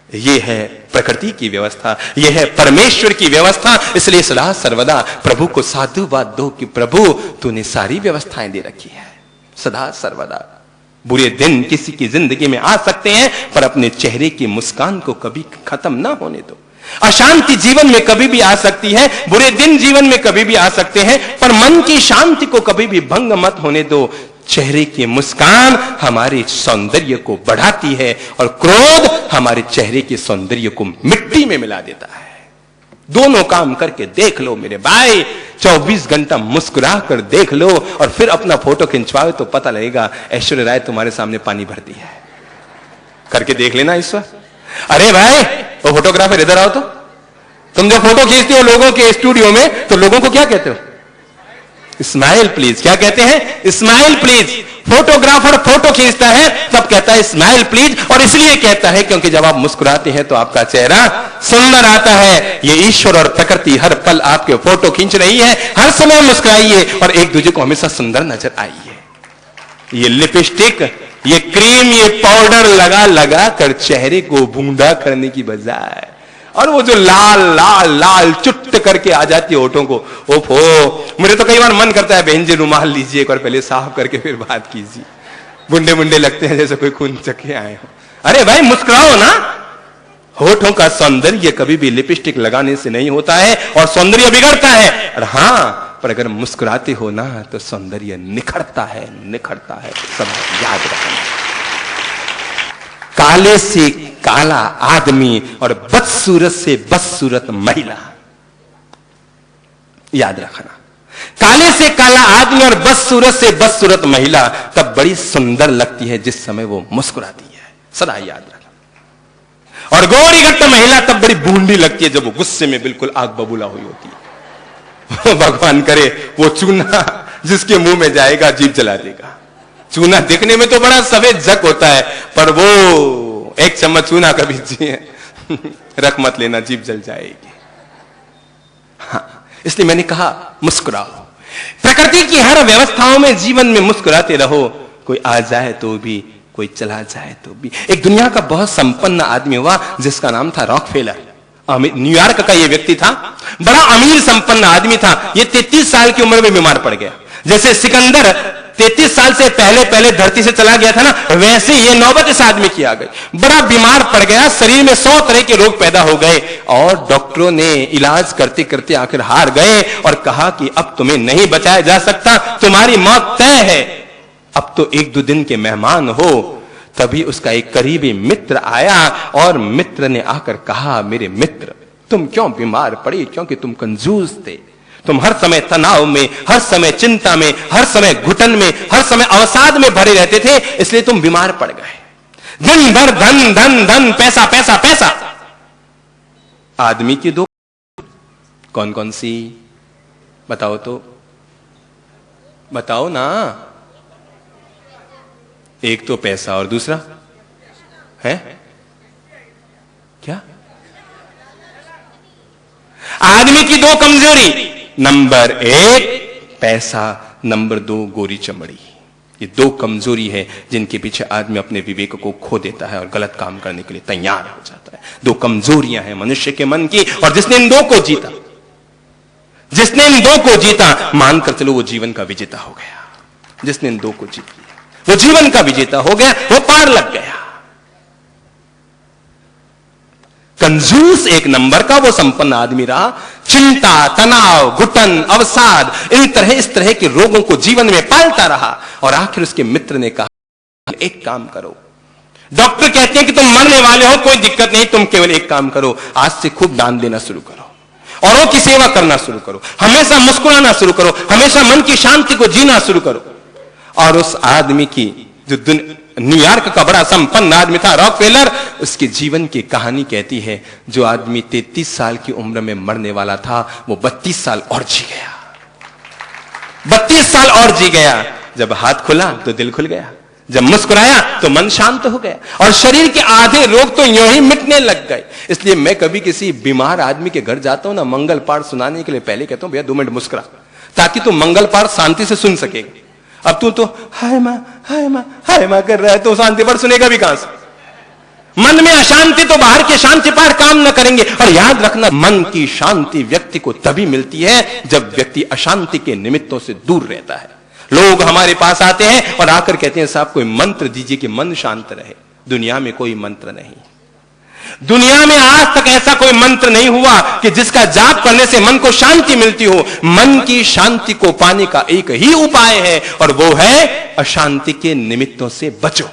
यह है प्रकृति की व्यवस्था, यह है परमेश्वर की व्यवस्था। इसलिए सदा सर्वदा प्रभु को साधुवाद दो कि प्रभु तूने सारी व्यवस्थाएं दे रखी है। सदा सर्वदा बुरे दिन किसी की जिंदगी में आ सकते हैं, पर अपने चेहरे की मुस्कान को कभी खत्म ना होने दो। अशांति जीवन में कभी भी आ सकती है, बुरे दिन जीवन में कभी भी आ सकते हैं, पर मन की शांति को कभी भी भंग मत होने दो। चेहरे की मुस्कान हमारे सौंदर्य को बढ़ाती है, और क्रोध हमारे चेहरे के सौंदर्य को मिट्टी में मिला देता है। दोनों काम करके देख लो मेरे भाई, 24 घंटा मुस्कुरा कर देख लो, और फिर अपना फोटो खिंचवाओ तो पता लगेगा ऐश्वर्या राय तुम्हारे सामने पानी भरती है। करके देख लेना ईश्वर। अरे भाई वो फोटोग्राफर इधर आओ तो, तुम जो फोटो खींचते हो लोगों के स्टूडियो में, तो लोगों को क्या कहते हो? Smile please. क्या कहते हैं? Smile please. फोटोग्राफर फोटो खींचता है तब कहता है स्माइल प्लीज, और इसलिए कहता है क्योंकि जब आप मुस्कुराते हैं तो आपका चेहरा सुंदर आता है। ये ईश्वर और प्रकृति हर पल आपके फोटो खींच रही है। हर समय मुस्कुराइए और एक दूसरे को हमेशा सुंदर नजर आइए। ये लिपस्टिक, ये क्रीम, ये पाउडर लगा लगा कर चेहरे को बूंदा करने की बजाय, और वो जो लाल लाल लाल चुट्ट करके आ जाती है होठों को, ओफो, मुझे तो कई बार मन करता है बहन जी रुमाल लीजिए एक बार पहले साफ करके फिर बात कीजिए। बुंडे बुंडे लगते हैं जैसे कोई खून चखे आए हो। अरे भाई मुस्कुराओ ना। होठों का सौंदर्य कभी भी लिपस्टिक लगाने से नहीं होता है, और सौंदर्य बिगड़ता है। और हाँ, पर अगर मुस्कुराते हो ना तो सौंदर्य निखरता है, निखरता है। सब याद रखना। काले से काला आदमी और बदसूरत से बदसूरत महिला, याद रखना। काले से काला आदमी और बदसूरत से बदसूरत महिला तब बड़ी सुंदर लगती है जिस समय वो मुस्कुराती है। सदा याद रखना। और गोरी घट्ट महिला तब बड़ी बूंदी लगती है जब वो गुस्से में बिल्कुल आग बबूला हुई होती है। भगवान करे वो चूना जिसके मुंह में जाएगा जीभ जला देगा। चूना दिखने में तो बड़ा सफेद जक होता है, पर वो एक चम्मच चूना कभी रख मत लेना, जीभ जल जाएगी। हाँ, इसलिए मैंने कहा मुस्कुराओ। प्रकृति की हर व्यवस्थाओं में जीवन में मुस्कुराते रहो। कोई आ जाए तो भी, कोई चला जाए तो भी। एक दुनिया का बहुत संपन्न आदमी हुआ जिसका नाम था रॉकफेलर। न्यूयॉर्क का यह व्यक्ति था, बड़ा अमीर संपन्न आदमी था। ये 33 साल की उम्र में बीमार पड़ गया। जैसे सिकंदर 33 साल से पहले पहले धरती से चला गया था ना, वैसे ये नौबत इस आदमी की आ गई। बड़ा बीमार पड़ गया, शरीर में 100 तरह के रोग पैदा हो गए, और डॉक्टरों ने इलाज करते करते आखिर हार गए और कहा कि अब तुम्हें नहीं बचाया जा सकता, तुम्हारी मौत तय है। अब तो 1-2 दिन के मेहमान हो। तभी उसका एक करीबी मित्र आया, और मित्र ने आकर कहा, मेरे मित्र तुम क्यों बीमार पड़े? क्योंकि तुम कंजूस थे। तुम हर समय तनाव में, हर समय चिंता में, हर समय घुटन में, हर समय अवसाद में भरे रहते थे, इसलिए तुम बीमार पड़ गए। दिन भर धन धन धन, पैसा पैसा पैसा। आदमी की 2 कौन कौन सी बताओ तो, बताओ ना। एक तो पैसा और दूसरा है क्या? आदमी की 2 कमजोरी, नंबर 1 पैसा, नंबर 2 गोरी चमड़ी। ये 2 कमजोरी है जिनके पीछे आदमी अपने विवेक को खो देता है और गलत काम करने के लिए तैयार हो जाता है। 2 कमजोरियां हैं मनुष्य के मन की, और जिसने इन 2 को जीता जिसने इन दो को जीता, मानकर चलो वो जीवन का विजेता हो गया। जिसने इन दो को जीत लिया वो जीवन का विजेता हो गया, वो पार लग गया। कंजूस एक नंबर का वो संपन्न आदमी रहा। चिंता, तनाव, घुटन, अवसाद, इस तरह के रोगों को जीवन में पालता रहा। और आखिर उसके मित्र ने कहा, एक काम करो, डॉक्टर कहते हैं कि तुम मरने वाले हो, कोई दिक्कत नहीं, तुम केवल एक काम करो, आज से खूब दान देना शुरू करो, औरों की सेवा करना शुरू करो, हमेशा मुस्कुराना शुरू करो, हमेशा मन की शांति को जीना शुरू करो। और उस आदमी की, जो न्यूयॉर्क का बड़ा संपन्न आदमी था, रॉकफेलर, उसके जीवन की कहानी कहती है, जो आदमी 33 साल की उम्र में मरने वाला था, वो 32 साल और जी गया। 32 साल और जी गया। जब हाथ खुला तो दिल खुल गया, जब मुस्कुराया तो मन शांत हो गया, और शरीर के आधे रोग तो यूं ही मिटने लग गए। इसलिए मैं कभी किसी बीमार आदमी के घर जाता हूं ना, मंगल पाठ सुनाने के लिए पहले कहता हूं, भैया 2 मिनट मुस्कुरा, ताकि तू मंगल पाठ शांति से सुन सकेगा। अब तू तो हाय मां हाय मां हाय मां कर रहा है, तो शांति पाठ सुनेगा भी कहां से? मन में अशांति तो बाहर के शांति पाठ काम न करेंगे। और याद रखना, मन की शांति व्यक्ति को तभी मिलती है जब व्यक्ति अशांति के निमित्तों से दूर रहता है। लोग हमारे पास आते हैं और आकर कहते हैं, साहब कोई मंत्र दीजिए कि मन शांत रहे। दुनिया में कोई मंत्र नहीं, दुनिया में आज तक ऐसा कोई मंत्र नहीं हुआ कि जिसका जाप करने से मन को शांति मिलती हो। मन की शांति को पाने का एक ही उपाय है, और वो है अशांति के निमित्तों से बचो।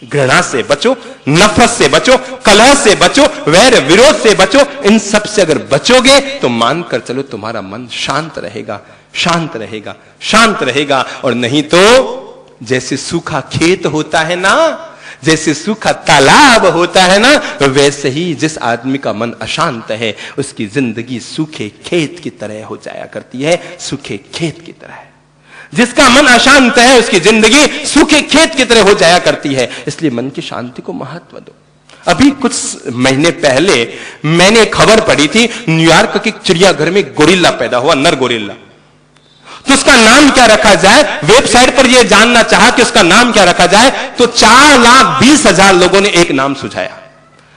घृणा से बचो, नफरत से बचो, कलह से बचो, वैर विरोध से बचो। इन सब से अगर बचोगे तो मानकर चलो तुम्हारा मन शांत रहेगा, शांत रहेगा, शांत रहेगा। और नहीं तो जैसे सूखा खेत होता है ना, जैसे सूखा तालाब होता है ना, वैसे ही जिस आदमी का मन अशांत है, उसकी जिंदगी सूखे खेत की तरह हो जाया करती है, सूखे खेत की तरह। जिसका मन अशांत है, उसकी जिंदगी सूखे खेत की तरह हो जाया करती है। इसलिए मन की शांति को महत्व दो। अभी कुछ महीने पहले मैंने खबर पढ़ी थी, न्यूयॉर्क के चिड़ियाघर में गोरिल्ला पैदा हुआ, नर गोरिल्ला। तो उसका नाम क्या रखा जाए, वेबसाइट पर यह जानना चाहा कि उसका नाम क्या रखा जाए, तो 4,20,000 लोगों ने एक नाम सुझाया,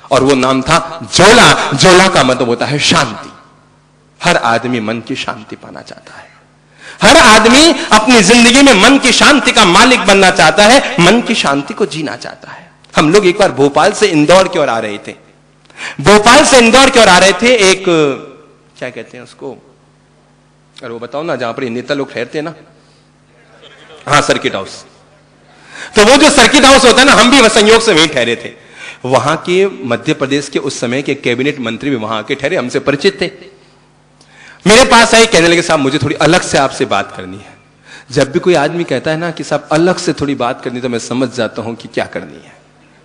और वो नाम था जोला। जोला का मतलब होता है शांति। हर आदमी मन की शांति पाना चाहता है, हर आदमी अपनी जिंदगी में मन की शांति का मालिक बनना चाहता है, मन की शांति को जीना चाहता है। हम लोग एक बार भोपाल से इंदौर की ओर आ रहे थे, भोपाल से इंदौर की ओर आ रहे थे, एक क्या कहते हैं उसको, अरे वो बताओ ना, जहां पर नेता लोग ठहरते हैं ना, हाँ सर्किट हाउस। तो वो जो सर्किट हाउस होता है ना, हम भी संयोग से वहीं ठहरे थे। वहां के मध्य प्रदेश के उस समय के कैबिनेट मंत्री भी वहां आके ठहरे, हमसे परिचित थे। मेरे पास आए, कहने लगे, साहब मुझे थोड़ी अलग से आपसे बात करनी है। जब भी कोई आदमी कहता है ना कि साहब अलग से थोड़ी बात करनी, तो मैं समझ जाता हूं कि क्या करनी है,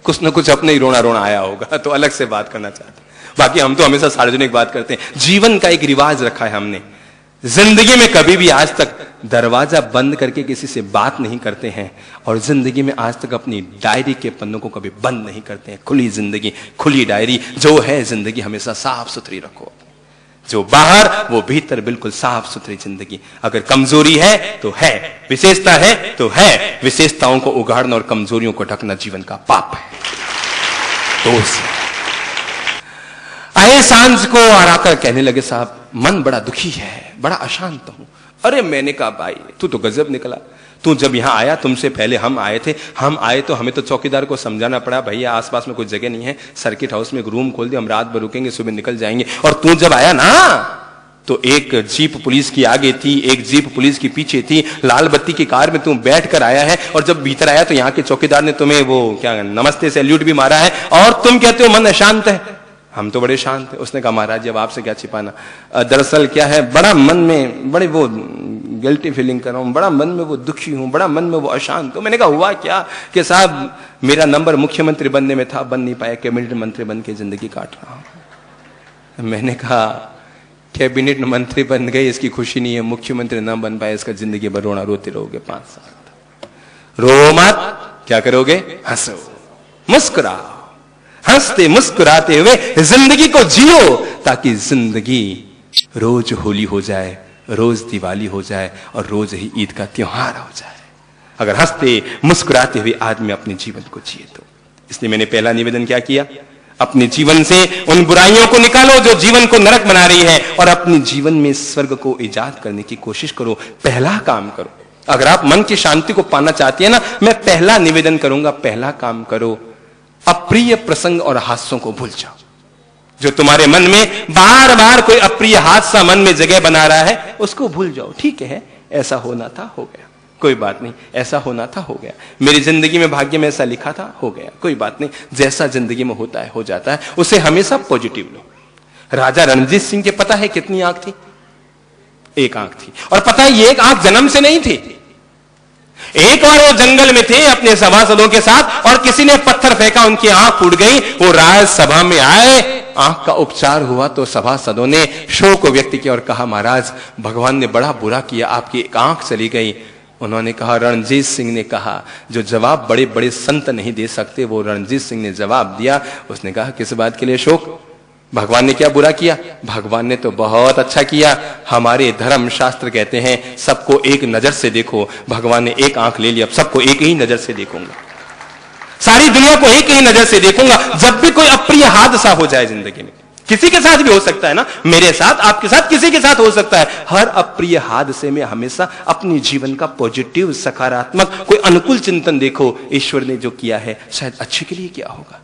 कुछ ना कुछ अपने ही रोना रोना आया होगा, तो अलग से बात करना चाहते हैं। बाकी हम तो हमेशा सार्वजनिक बात करते हैं। जीवन का एक रिवाज रखा है हमने, जिंदगी में कभी भी आज तक दरवाजा बंद करके किसी से बात नहीं करते हैं, और जिंदगी में आज तक अपनी डायरी के पन्नों को कभी बंद नहीं करते हैं। खुली जिंदगी, खुली डायरी। जो है जिंदगी हमेशा साफ सुथरी रखो, जो बाहर वो भीतर, बिल्कुल साफ सुथरी जिंदगी। अगर कमजोरी है तो है, विशेषता है तो है, विशेषताओं को उगाड़ना और कमजोरियों को ढकना जीवन का पाप है। तो आए सांझ को और आकर कहने लगे, साहब मन बड़ा दुखी है, बड़ा अशांत हूं। अरे मैंने कहा, भाई तू तो गजब निकला। तू जब यहां आया, तुमसे पहले हम आए थे, हम आए तो हमें तो चौकीदार को समझाना पड़ा, भैया आसपास में कोई जगह नहीं है, सर्किट हाउस में एक रूम खोल दिया, हम रात भर रुकेंगे, सुबह निकल जाएंगे। और तू जब आया ना, तो एक जीप पुलिस की आगे थी, एक जीप पुलिस की पीछे थी, लाल बत्ती की कार में तू बैठ कर आया है, और जब भीतर आया तो यहाँ के चौकीदार ने तुम्हें वो क्या नमस्ते सैल्यूट भी मारा है, और तुम कहते हो मन अशांत है। हम तो बड़े शांत है। उसने कहा, महाराज जी अब आपसे क्या छिपाना, दरअसल क्या है, बड़ा मन में बड़े वो गिल्टी फीलिंग कर रहा हूं, बड़ा मन में वो दुखी हूं, बड़ा मन में वो अशांत हूं। मैंने कहा, हुआ क्या? कि साहब मेरा नंबर मुख्यमंत्री बनने में था, बन नहीं पाया, कैबिनेट मंत्री बन के जिंदगी काट रहा हूं। मैंने कहा, कैबिनेट मंत्री बन गए इसकी खुशी नहीं है, मुख्यमंत्री ना बन पाए इसका जिंदगी भर रोना रोते रहोगे 5 साल। रो मत, क्या करोगे? हंसो, मुस्कुराओ, हंसते मुस्कुराते हुए जिंदगी को जियो, ताकि जिंदगी रोज होली हो जाए, रोज दिवाली हो जाए, और रोज ही ईद का त्योहार हो जाए, अगर हंसते मुस्कुराते हुए आदमी अपने जीवन को जिए तो। इसलिए मैंने पहला निवेदन क्या किया, अपने जीवन से उन बुराइयों को निकालो जो जीवन को नरक बना रही है, और अपने जीवन में स्वर्ग को इजाद करने की कोशिश करो। पहला काम करो। अगर आप मन की शांति को पाना चाहती है ना, मैं पहला निवेदन करूंगा, पहला काम करो, अप्रिय प्रसंग और हादसों को भूल जाओ। जो तुम्हारे मन में बार बार कोई अप्रिय हादसा मन में जगह बना रहा है, उसको भूल जाओ। ठीक है, ऐसा होना था, हो गया, कोई बात नहीं। ऐसा होना था, हो गया। मेरी जिंदगी में भाग्य में ऐसा लिखा था, हो गया, कोई बात नहीं। जैसा जिंदगी में होता है, हो जाता है। उसे हमेशा पॉजिटिव लो। राजा रणजीत सिंह के पता है कितनी आंख थी? एक आंख थी। और पता है ये एक आंख जन्म से नहीं थी। एक बार वो जंगल में थे अपने सभासदों के साथ, और किसी ने पत्थर फेंका, उनकी आंख फूट गई। वो राजसभा में आए, आंख का उपचार हुआ तो सभासदों ने शोक व्यक्त किया और कहा, महाराज भगवान ने बड़ा बुरा किया, आपकी एक आंख चली गई। उन्होंने कहा, रणजीत सिंह ने कहा, जो जवाब बड़े बड़े संत नहीं दे सकते वो रणजीत सिंह ने जवाब दिया। उसने कहा, किस बात के लिए शोक? भगवान ने क्या बुरा किया? भगवान ने तो बहुत अच्छा किया। हमारे धर्म शास्त्र कहते हैं सबको एक नजर से देखो। भगवान ने एक आंख ले ली, अब सबको एक ही नजर से देखूंगा, सारी दुनिया को एक ही नजर से देखूंगा। जब भी कोई अप्रिय हादसा हो जाए जिंदगी में, किसी के साथ भी हो सकता है ना, मेरे साथ, आपके साथ, किसी के साथ हो सकता है, हर अप्रिय हादसे में हमेशा अपनी जीवन का पॉजिटिव, सकारात्मक, कोई अनुकूल चिंतन देखो। ईश्वर ने जो किया है शायद अच्छे के लिए किया होगा।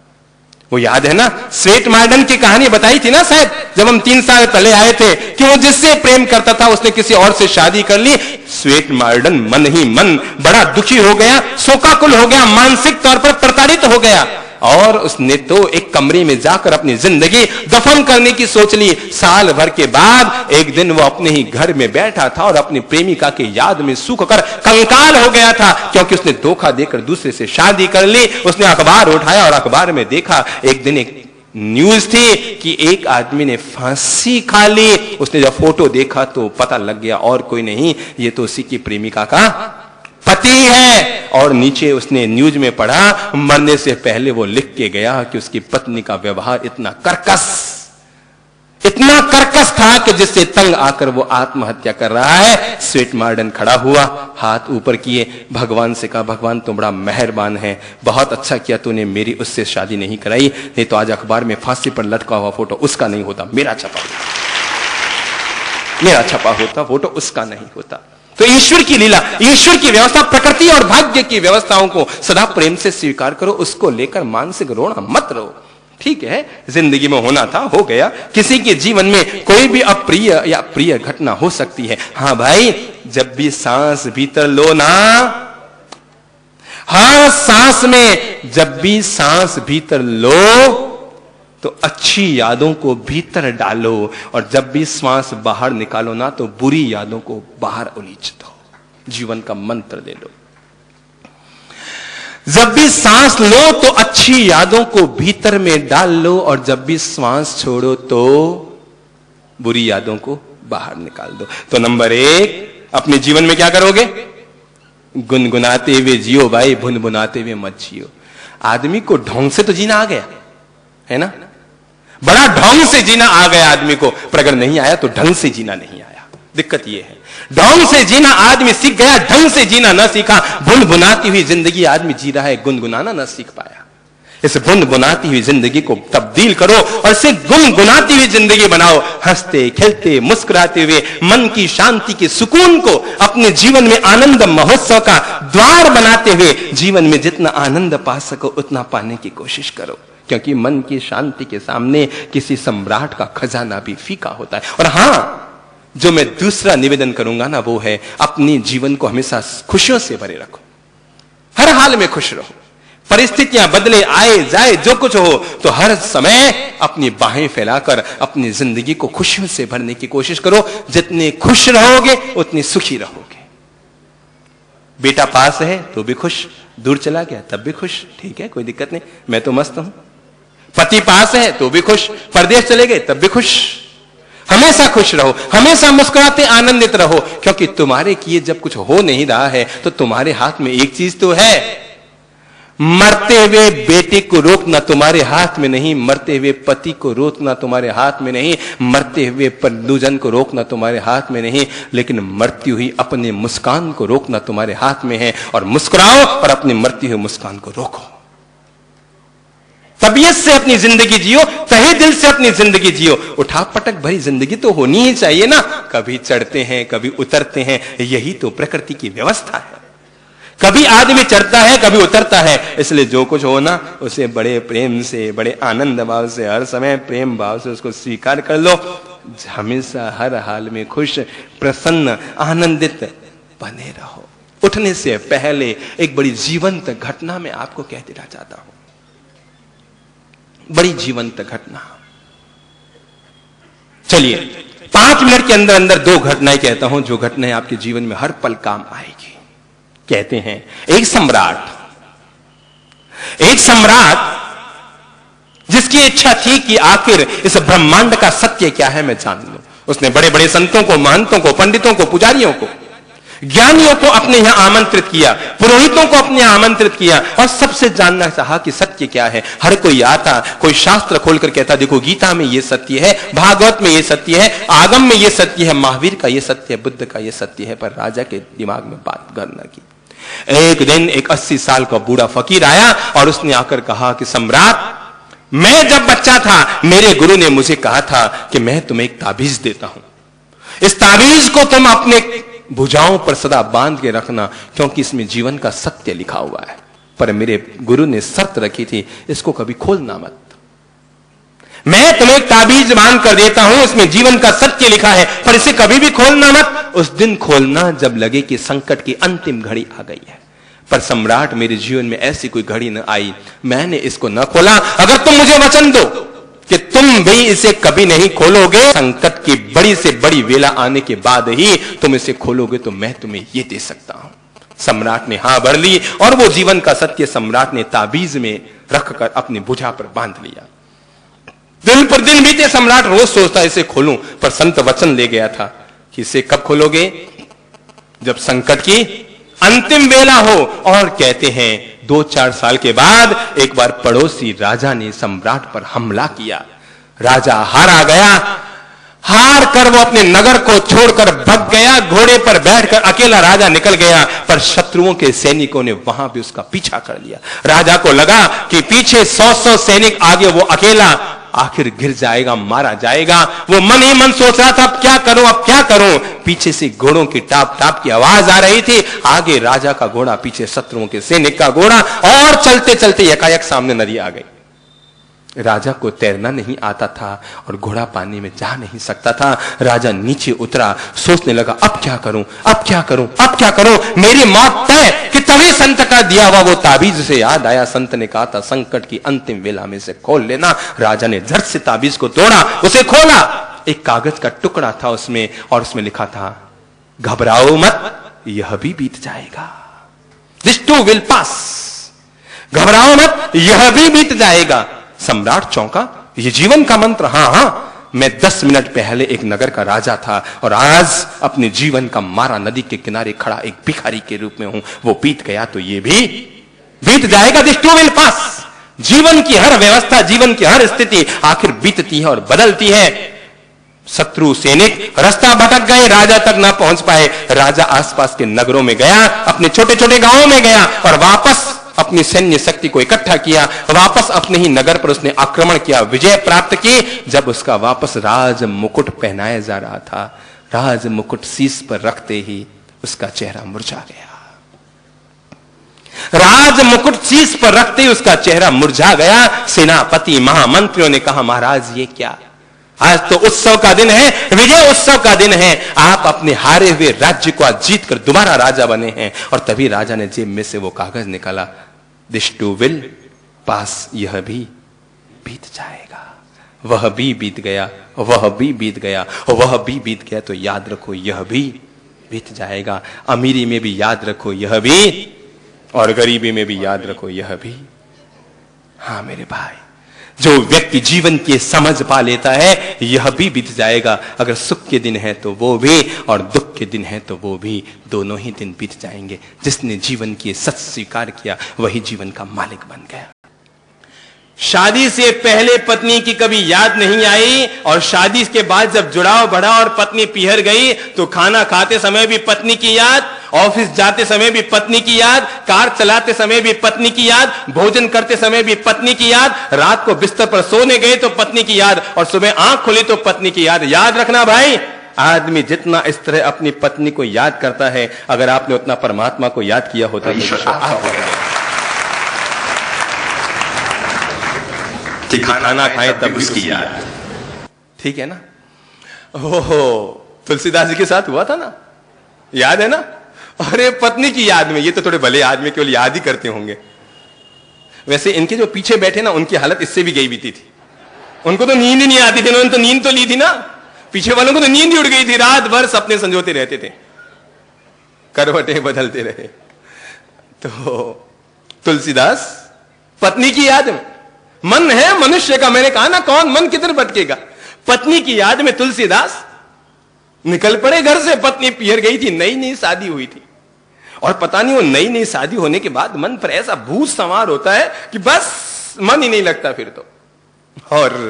वो याद है ना, स्वेट मार्डन की कहानी बताई थी ना शायद, जब हम 3 साल पहले आए थे, कि वो जिससे प्रेम करता था उसने किसी और से शादी कर ली। स्वेट मार्डन मन ही मन बड़ा दुखी हो गया, शोकाकुल हो गया, मानसिक तौर पर प्रताड़ित हो गया, और उसने तो एक कमरे में जाकर अपनी जिंदगी दफन करने की सोच ली। साल भर के बाद एक दिन वो अपने ही घर में बैठा था और अपनी प्रेमिका के याद में सूख कर कंकाल हो गया था, क्योंकि उसने धोखा देकर दूसरे से शादी कर ली। उसने अखबार उठाया और अखबार में देखा, एक दिन एक न्यूज थी कि एक आदमी ने फांसी खा ली। उसने जब फोटो देखा तो पता लग गया, और कोई नहीं, ये तो उसी की प्रेमिका का पति है। और नीचे उसने न्यूज में पढ़ा, मरने से पहले वो लिख के गया कि उसकी पत्नी का व्यवहार इतना कर्कश था कि जिससे तंग आकर वो आत्महत्या कर रहा है। स्वेट मार्डन खड़ा हुआ, हाथ ऊपर किए, भगवान से कहा, भगवान तुम बड़ा मेहरबान है, बहुत अच्छा किया तूने मेरी उससे शादी नहीं कराई, नहीं तो आज अखबार में फांसी पर लटका हुआ फोटो उसका नहीं होता, मेरा छपा होता फोटो उसका नहीं होता। तो ईश्वर की लीला, ईश्वर की व्यवस्था, प्रकृति और भाग्य की व्यवस्थाओं को सदा प्रेम से स्वीकार करो, उसको लेकर मानसिक रोना मत रहो। ठीक है, जिंदगी में होना था, हो गया। किसी के जीवन में कोई भी अप्रिय या प्रिय घटना हो सकती है। हाँ भाई, जब भी सांस भीतर लो ना, हर सांस में जब भी सांस भीतर लो तो अच्छी यादों को भीतर डालो, और जब भी श्वास बाहर निकालो ना तो बुरी यादों को बाहर उलीच दो। जीवन का मंत्र दे लो। जब भी सांस लो तो अच्छी यादों को भीतर में डाल लो, और जब भी श्वास छोड़ो तो बुरी यादों को बाहर निकाल दो। तो नंबर 1, अपने जीवन में क्या करोगे? गुनगुनाते हुए जियो भाई, भुनभुनाते हुए मत जियो। आदमी को ढोंग से तो जीना आ गया है ना, बड़ा ढंग से जीना आ गया आदमी को, पर अगर नहीं आया तो ढंग से जीना नहीं आया। दिक्कत यह है, ढंग से जीना आदमी सीख गया, ढंग से जीना ना सीखा। बुनबुनाती हुई जिंदगी आदमी जी रहा है, गुनगुनाना ना सीख पाया। इस बुनबुनाती हुई जिंदगी को तब्दील करो और इसे गुनगुनाती हुई जिंदगी बनाओ। हंसते खेलते मुस्कुराते हुए मन की शांति के सुकून को अपने जीवन में आनंद महोत्सव का द्वार बनाते हुए जीवन में जितना आनंद पा सको उतना पाने की कोशिश करो, क्योंकि मन की शांति के सामने किसी सम्राट का खजाना भी फीका होता है। और हां, जो मैं दूसरा निवेदन करूंगा ना, वो है अपनी जीवन को हमेशा खुशियों से भरे रखो। हर हाल में खुश रहो। परिस्थितियां बदले, आए जाए, जो कुछ हो, तो हर समय अपनी बाहें फैलाकर अपनी जिंदगी को खुशियों से भरने की कोशिश करो। जितने खुश रहोगे उतनी सुखी रहोगे। बेटा पास है तो भी खुश, दूर चला गया तब भी खुश, ठीक है, कोई दिक्कत नहीं, मैं तो मस्त हूं। पति पास है तो भी खुश, परदेश चले गए तब भी खुश। हमेशा खुश रहो, हमेशा मुस्कुराते आनंदित रहो, क्योंकि तुम्हारे किए जब कुछ हो नहीं रहा है तो तुम्हारे हाथ में एक चीज तो है। मरते हुए बेटे को रोकना तुम्हारे हाथ में नहीं, मरते हुए पति को रोकना तुम्हारे हाथ में नहीं, मरते हुए परिजन को रोकना तुम्हारे हाथ में नहीं, लेकिन मरती हुई अपने मुस्कान को रोकना तुम्हारे हाथ में है। और मुस्कुराओ और अपनी मरती हुई मुस्कान को रोको। तबीयत से अपनी जिंदगी जियो, तहे दिल से अपनी जिंदगी जियो। उठा पटक भरी जिंदगी तो होनी ही चाहिए ना, कभी चढ़ते हैं कभी उतरते हैं, यही तो प्रकृति की व्यवस्था है। कभी आदमी चढ़ता है कभी उतरता है, इसलिए जो कुछ हो ना उसे बड़े प्रेम से, बड़े आनंद भाव से, हर समय प्रेम भाव से उसको स्वीकार कर लो। हमेशा हर हाल में खुश, प्रसन्न, आनंदित बने रहो। उठने से पहले एक बड़ी जीवंत घटना मैं आपको कह देना चाहता हूं, बड़ी जीवंत घटना। चलिए 5 मिनट के अंदर अंदर 2 घटनाएं कहता हूं, जो घटनाएं आपके जीवन में हर पल काम आएगी। कहते हैं एक सम्राट जिसकी इच्छा थी कि आखिर इस ब्रह्मांड का सत्य क्या है मैं जान लूं। उसने बड़े बड़े संतों को, महंतों को, पंडितों को, पुजारियों को, ज्ञानियों को अपने यहां आमंत्रित किया, पुरोहितों को अपने यहां आमंत्रित किया और सबसे जानना चाहा कि सत्य क्या है। हर कोई आता, कोई शास्त्र खोलकर कहता देखो गीता में ये सत्य है, भागवत में ये सत्य है, आगम में ये सत्य है, महावीर का ये सत्य है, बुद्ध का ये सत्य है। पर राजा के दिमाग में बात घर न की। एक दिन एक 80 साल का बूढ़ा फकीर आया और उसने आकर कहा कि सम्राट, मैं जब बच्चा था मेरे गुरु ने मुझे कहा था कि मैं तुम्हें एक ताबीज देता हूं, इस ताबीज को तुम अपने भुजाओं पर सदा बांध के रखना, क्योंकि इसमें जीवन का सत्य लिखा हुआ है। पर मेरे गुरु ने शर्त रखी थी, इसको कभी खोलना मत। मैं तुम्हें एक ताबीज बांध कर देता हूं, इसमें जीवन का सत्य लिखा है, पर इसे कभी भी खोलना मत। उस दिन खोलना जब लगे कि संकट की अंतिम घड़ी आ गई है। पर सम्राट, मेरे जीवन में ऐसी कोई घड़ी न आई, मैंने इसको न खोला। अगर तुम मुझे वचन दो कि तुम भी इसे कभी नहीं खोलोगे, संकट की बड़ी से बड़ी वेला आने के बाद ही तुम इसे खोलोगे, तो मैं तुम्हें यह दे सकता हूं। सम्राट ने हां भर ली और वो जीवन का सत्य सम्राट ने ताबीज में रखकर अपनी भुजा पर बांध लिया। दिन पर दिन बीते, सम्राट रोज सोचता इसे खोलूं, पर संत वचन ले गया था कि इसे कब खोलोगे, जब संकट की अंतिम वेला हो। और कहते हैं 2-4 साल के बाद एक बार पड़ोसी राजा ने सम्राट पर हमला किया। राजा हारा गया, हार कर वो अपने नगर को छोड़कर भग गया, घोड़े पर बैठकर अकेला राजा निकल गया। पर शत्रुओं के सैनिकों ने वहां भी उसका पीछा कर लिया। राजा को लगा कि पीछे 100 सैनिक, आगे वो अकेला, आखिर गिर जाएगा, मारा जाएगा। वो मन ही मन सोच रहा था अब क्या करूं, अब क्या करूं। पीछे से घोड़ों की टाप टाप की आवाज आ रही थी, आगे राजा का घोड़ा, पीछे शत्रुओं के सैनिक का घोड़ा, और चलते चलते एकाएक सामने नदी आ गई। राजा को तैरना नहीं आता था और घोड़ा पानी में जा नहीं सकता था। राजा नीचे उतरा, सोचने लगा अब क्या करूं, अब क्या करूं, अब क्या करूं, मेरी मौत तय। कि तभी संत का दिया हुआ वो ताबीज से याद आया। संत ने कहा था संकट की अंतिम वेला में से खोल लेना। राजा ने झट से ताबीज को तोड़ा, उसे खोला। एक कागज का टुकड़ा था उसमें, और उसमें लिखा था घबराओ मत, यह भी बीत जाएगा। This too will pass. घबराओ मत, यह भी बीत जाएगा। सम्राट चौंका, ये जीवन का मंत्र, हां, मैं 10 मिनट पहले एक नगर का राजा था और आज अपने जीवन का मारा नदी के किनारे खड़ा एक भिखारी के रूप में हूं। वो बीत गया तो ये भी बीत जाएगा। This too will pass. जीवन की हर व्यवस्था, जीवन की हर स्थिति आखिर बीतती है और बदलती है। शत्रु सैनिक रास्ता भटक गए, राजा तक ना पहुंच पाए। राजा आसपास के नगरों में गया, अपने छोटे छोटे गांवों में गया और वापस अपनी सैन्य शक्ति को इकट्ठा किया। वापस अपने ही नगर पर उसने आक्रमण किया, विजय प्राप्त की। जब उसका वापस राज मुकुट पहनाया जा रहा था, राज मुकुट शीश पर रखते ही उसका चेहरा मुरझा गया। राज मुकुट शीश पर रखते ही उसका चेहरा मुरझा गया। सेनापति, महामंत्रियों ने कहा महाराज ये क्या, आज तो उत्सव का दिन है, विजय उत्सव का दिन है, आप अपने हारे हुए राज्य को आज जीत कर दोबारा राजा बने हैं। और तभी राजा ने जेब में से वो कागज निकाला, दिस टू विल पास, यह भी बीत जाएगा। वह भी बीत गया, वह भी बीत गया, वह भी बीत गया। तो याद रखो यह भी बीत जाएगा। अमीरी में भी याद रखो यह भी, और गरीबी में भी याद रखो यह भी। हां मेरे भाई, जो व्यक्ति जीवन की समझ पा लेता है यह भी बीत जाएगा। अगर सुख के दिन है तो वो भी, और दुख के दिन है तो वो भी, दोनों ही दिन बीत जाएंगे। जिसने जीवन की सच स्वीकार किया वही जीवन का मालिक बन गया। शादी से पहले पत्नी की कभी याद नहीं आई, और शादी के बाद जब जुड़ाव बढ़ा और पत्नी पिहर गई तो खाना खाते समय भी पत्नी की याद, ऑफिस जाते समय भी पत्नी की याद, कार चलाते समय भी पत्नी की याद, भोजन करते समय भी पत्नी की याद, रात को बिस्तर पर सोने गए तो पत्नी की याद, और सुबह आंख खुली तो पत्नी की याद। याद रखना भाई, आदमी जितना इस तरह अपनी पत्नी को याद करता है, अगर आपने उतना परमात्मा को याद किया होता तो खाना खाएं तब उसकी याद। ठीक है ना? ओहो, तुलसीदास जी के साथ हुआ था ना, याद है ना? अरे पत्नी की याद में, ये तो थोड़े भले आदमी केवल याद ही करते होंगे। वैसे इनके जो पीछे बैठे ना, उनकी हालत इससे भी गई बीती थी। उनको तो नींद ही नहीं आती थी, उन्होंने तो नींद तो ली थी ना, पीछे वालों को तो नींद ही उड़ गई थी, रात भर सपने संजोते रहते थे, करवटें बदलते रहे। तो तुलसीदास पत्नी की याद में, मन है मनुष्य का, मैंने कहा ना, कौन मन किधर भटकेगा। पत्नी की याद में तुलसीदास निकल पड़े घर से। पत्नी पियर गई थी, नई नई शादी हुई थी, और पता नहीं वो नई नई शादी होने के बाद मन पर ऐसा भूत सवार होता है कि बस मन ही नहीं लगता फिर तो। और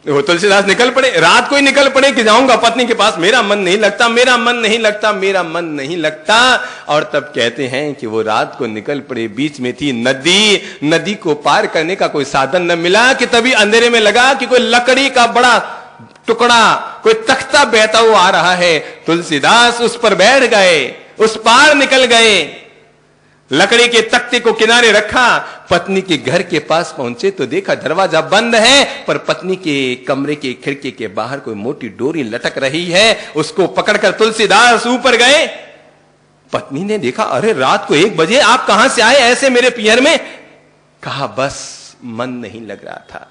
वो तुलसीदास निकल पड़े, रात को ही निकल पड़े कि जाऊंगा पत्नी के पास, मेरा मन नहीं लगता, मेरा मन नहीं लगता, मेरा मन नहीं लगता। और तब कहते हैं कि वो रात को निकल पड़े, बीच में थी नदी, नदी को पार करने का कोई साधन न मिला कि तभी अंधेरे में लगा कि कोई लकड़ी का बड़ा टुकड़ा, कोई तख्ता बहता हुआ आ रहा है। तुलसीदास उस पर बैठ गए, उस पार निकल गए, लकड़ी के तख्ते को किनारे रखा, पत्नी के घर के पास पहुंचे तो देखा दरवाजा बंद है, पर पत्नी के कमरे के खिड़की के बाहर कोई मोटी डोरी लटक रही है। उसको पकड़कर तुलसीदास ऊपर गए। पत्नी ने देखा, अरे रात को 1 बजे आप कहां से आए ऐसे मेरे पियर में? कहा बस मन नहीं लग रहा था।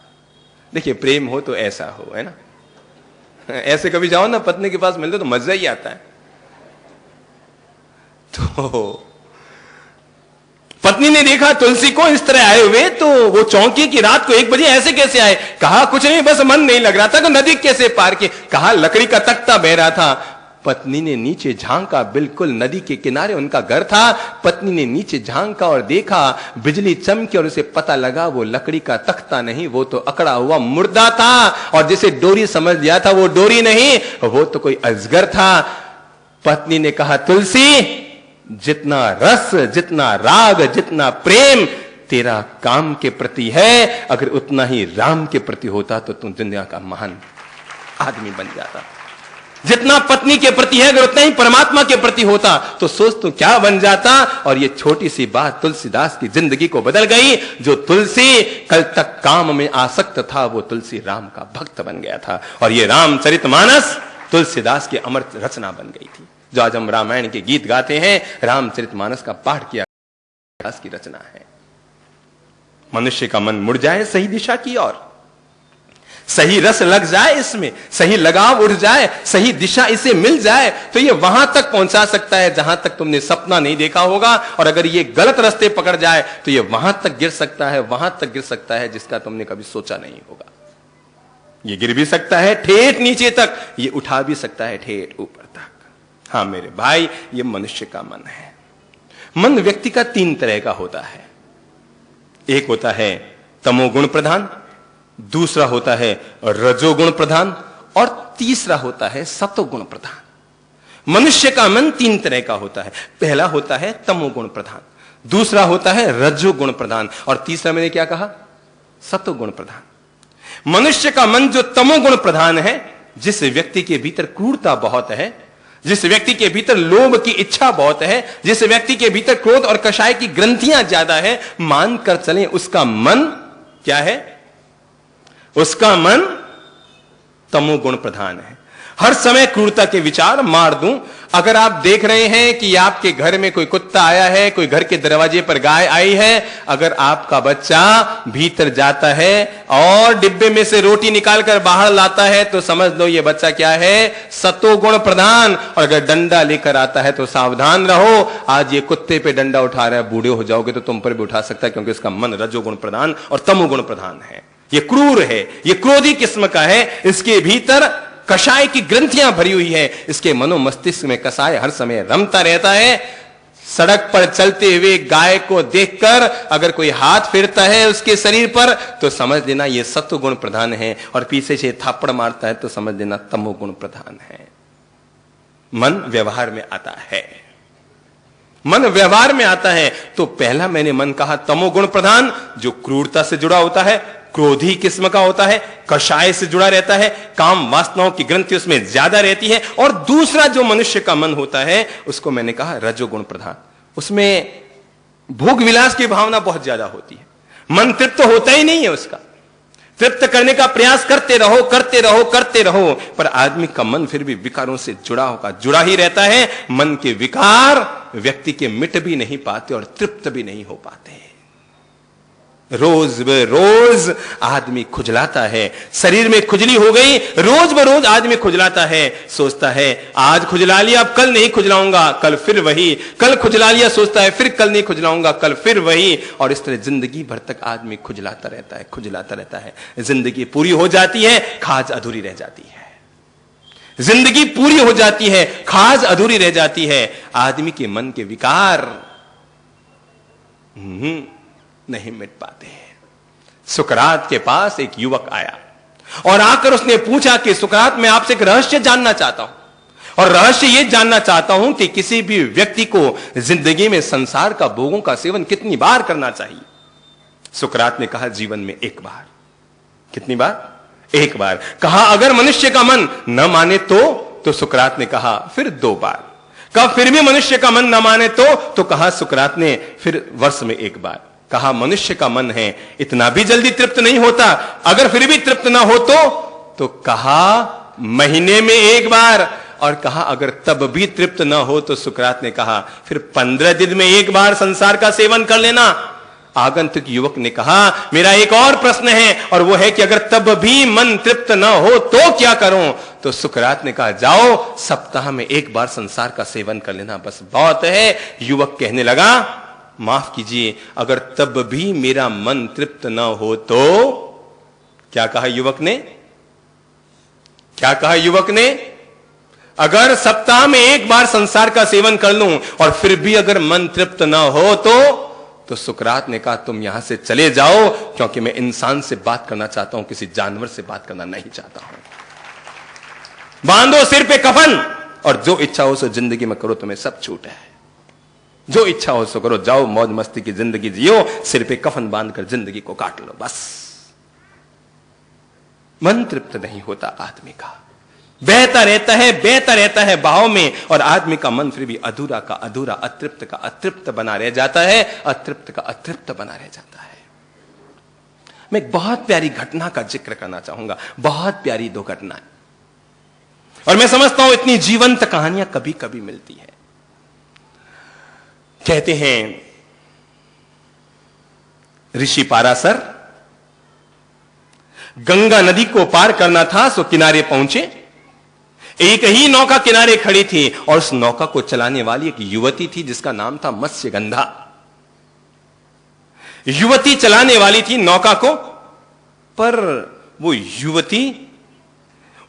देखिए प्रेम हो तो ऐसा हो, है ना? ऐसे कभी जाओ ना पत्नी के पास मिलते तो मजा ही आता है। तो पत्नी ने देखा तुलसी को इस तरह आए हुए, तो वो चौंकी कि रात को 1 बजे ऐसे कैसे आए? कहा कुछ नहीं, बस मन नहीं लग रहा था। तो नदी कैसे पार की? कहा लकड़ी का तख्ता बह रहा था। पत्नी ने नीचे झांका, बिल्कुल नदी के किनारे उनका घर था। पत्नी ने नीचे झांका और देखा, बिजली चमकी और उसे पता लगा वो लकड़ी का तख्ता नहीं, वो तो अकड़ा हुआ मुर्दा था। और जिसे डोरी समझ लिया था वो डोरी नहीं, वो तो कोई अजगर था। पत्नी ने कहा तुलसी, जितना रस, जितना राग, जितना प्रेम तेरा काम के प्रति है, अगर उतना ही राम के प्रति होता तो तुम दुनिया का महान आदमी बन जाता। जितना पत्नी के प्रति है, अगर उतना ही परमात्मा के प्रति होता तो सोच तो क्या बन जाता। और ये छोटी सी बात तुलसीदास की जिंदगी को बदल गई। जो तुलसी कल तक काम में आसक्त था, वो तुलसी राम का भक्त बन गया था। और ये रामचरितमानस तुलसीदास की अमर रचना बन गई थी। जो आज हम रामायण के गीत गाते हैं, रामचरितमानस का पाठ किया दास की रचना है। मनुष्य का मन मुड़ जाए सही दिशा की ओर, सही रस लग जाए इसमें, सही लगाव उड़ जाए, सही दिशा इसे मिल जाए, तो ये वहां तक पहुंचा सकता है जहां तक तुमने सपना नहीं देखा होगा। और अगर ये गलत रास्ते पकड़ जाए तो ये वहां तक गिर सकता है, वहां तक गिर सकता है जिसका तुमने कभी सोचा नहीं होगा। ये गिर भी सकता है ठेठ नीचे तक, ये उठा भी सकता है ठेठ ऊपर तक। हाँ मेरे भाई, ये मनुष्य का मन है। मन व्यक्ति का 3 तरह का होता है। एक होता है तमोगुण प्रधान, दूसरा होता है रजोगुण प्रधान, और तीसरा होता है सतोगुण प्रधान। मनुष्य का मन 3 तरह का होता है। पहला होता है तमोगुण प्रधान, दूसरा होता है रजोगुण प्रधान, और तीसरा मैंने क्या कहा? सतोगुण प्रधान। मनुष्य का मन जो तमोगुण प्रधान है, जिस व्यक्ति के भीतर क्रूरता बहुत है, जिस व्यक्ति के भीतर लोभ की इच्छा बहुत है, जिस व्यक्ति के भीतर क्रोध और कषाय की ग्रंथियां ज्यादा है, मानकर चलें उसका मन क्या है? उसका मन तमोगुण प्रधान है। हर समय क्रूरता के विचार, मार दूं। अगर आप देख रहे हैं कि आपके घर में कोई कुत्ता आया है, कोई घर के दरवाजे पर गाय आई है, अगर आपका बच्चा भीतर जाता है और डिब्बे में से रोटी निकालकर बाहर लाता है, तो समझ लो ये बच्चा क्या है? सतोगुण प्रधान। और अगर डंडा लेकर आता है तो सावधान रहो, आज ये कुत्ते पे डंडा उठा रहा है, बूढ़े हो जाओगे तो तुम पर भी उठा सकता है, क्योंकि इसका मन रजोगुण प्रधान और तमोगुण प्रधान है। ये क्रूर है, ये क्रोधी किस्म का है, इसके भीतर कषाय की ग्रंथियां भरी हुई है, इसके मनोमस्तिष्क में कषाय हर समय रमता रहता है। सड़क पर चलते हुए गाय को देखकर अगर कोई हाथ फेरता है उसके शरीर पर, तो समझ लेना ये सत्वगुण प्रधान है, और पीछे से थापड़ मारता है तो समझ लेना तमोगुण प्रधान है। मन व्यवहार में आता है। मन व्यवहार में आता है तो पहला मैंने मन कहा तमोगुण प्रधान, जो क्रूरता से जुड़ा होता है, क्रोधी किस्म का होता है, कषाय से जुड़ा रहता है, काम वासनाओं की ग्रंथि उसमें ज्यादा रहती है। और दूसरा जो मनुष्य का मन होता है उसको मैंने कहा रजोगुण प्रधान, उसमें भोग विलास की भावना बहुत ज्यादा होती है। मन तृप्त होता ही नहीं है, उसका तृप्त करने का प्रयास करते रहो करते रहो करते रहो, पर आदमी का मन फिर भी विकारों से जुड़ा ही रहता है। मन के विकार व्यक्ति के मिट भी नहीं पाते और तृप्त भी नहीं हो पाते। रोज ब रोज आदमी खुजलाता है, शरीर में खुजली हो गई, रोज ब रोज आदमी खुजलाता है, सोचता है आज खुजला लिया अब कल नहीं खुजलाऊंगा, कल फिर वही, कल खुजला लिया सोचता है फिर कल नहीं खुजलाऊंगा, कल फिर वही, और इस तरह जिंदगी भर तक आदमी खुजलाता रहता है। जिंदगी पूरी हो जाती है, खाज अधूरी रह जाती है। जिंदगी पूरी हो जाती है, खाज अधूरी रह जाती है। आदमी के मन के विकार नहीं मिट पाते हैं। सुकरात के पास एक युवक आया और आकर उसने पूछा कि सुकरात, मैं आपसे एक रहस्य जानना चाहता हूं, और रहस्य यह जानना चाहता हूं कि किसी भी व्यक्ति को जिंदगी में संसार का भोगों का सेवन कितनी बार करना चाहिए। सुकरात ने कहा जीवन में एक बार। कितनी बार? एक बार। कहा अगर मनुष्य का मन न माने तो सुकरात ने कहा फिर 2 बार। कहा फिर भी मनुष्य का मन न माने तो कहा सुकरात ने फिर वर्ष में 1 बार। कहा मनुष्य का मन है इतना भी जल्दी तृप्त नहीं होता, अगर फिर भी तृप्त ना हो तो कहा महीने में 1 बार, और कहा अगर तब भी तृप्त ना हो तो सुकरात ने कहा फिर 15 दिन में 1 बार संसार का सेवन कर लेना। आगंतुक युवक ने कहा मेरा एक और प्रश्न है, और वो है कि अगर तब भी मन तृप्त ना हो तो क्या करूं? तो सुकरात ने कहा जाओ सप्ताह में 1 बार संसार का सेवन कर लेना, बस बहुत है। युवक कहने लगा माफ कीजिए, अगर तब भी मेरा मन तृप्त न हो तो? क्या कहा युवक ने? क्या कहा युवक ने? अगर सप्ताह में 1 बार संसार का सेवन कर लूं और फिर भी अगर मन तृप्त न हो तो सुकरात ने कहा तुम यहां से चले जाओ, क्योंकि मैं इंसान से बात करना चाहता हूं, किसी जानवर से बात करना नहीं चाहता हूं। बांधो सिर पे कफन और जो इच्छा हो सो जिंदगी में करो, तुम्हें सब छूट है। जो इच्छा हो सो करो, जाओ मौज मस्ती की जिंदगी जियो, सिर पे कफन बांधकर जिंदगी को काट लो बस। मन तृप्त नहीं होता आदमी का, बहता रहता है बहाव में, और आदमी का मन फिर भी अधूरा का अधूरा, अतृप्त का अतृप्त बना रह जाता है, अतृप्त का अतृप्त बना रह जाता है। मैं एक बहुत प्यारी घटना का जिक्र करना चाहूंगा, बहुत प्यारी 2 घटनाएं, और मैं समझता हूं इतनी जीवंत कहानियां कभी कभी मिलती है। कहते हैं ऋषि पाराशर गंगा नदी को पार करना था, सो किनारे पहुंचे। एक ही नौका किनारे खड़ी थी और उस नौका को चलाने वाली एक युवती थी जिसका नाम था मत्स्यगंधा। युवती चलाने वाली थी नौका को, पर वो युवती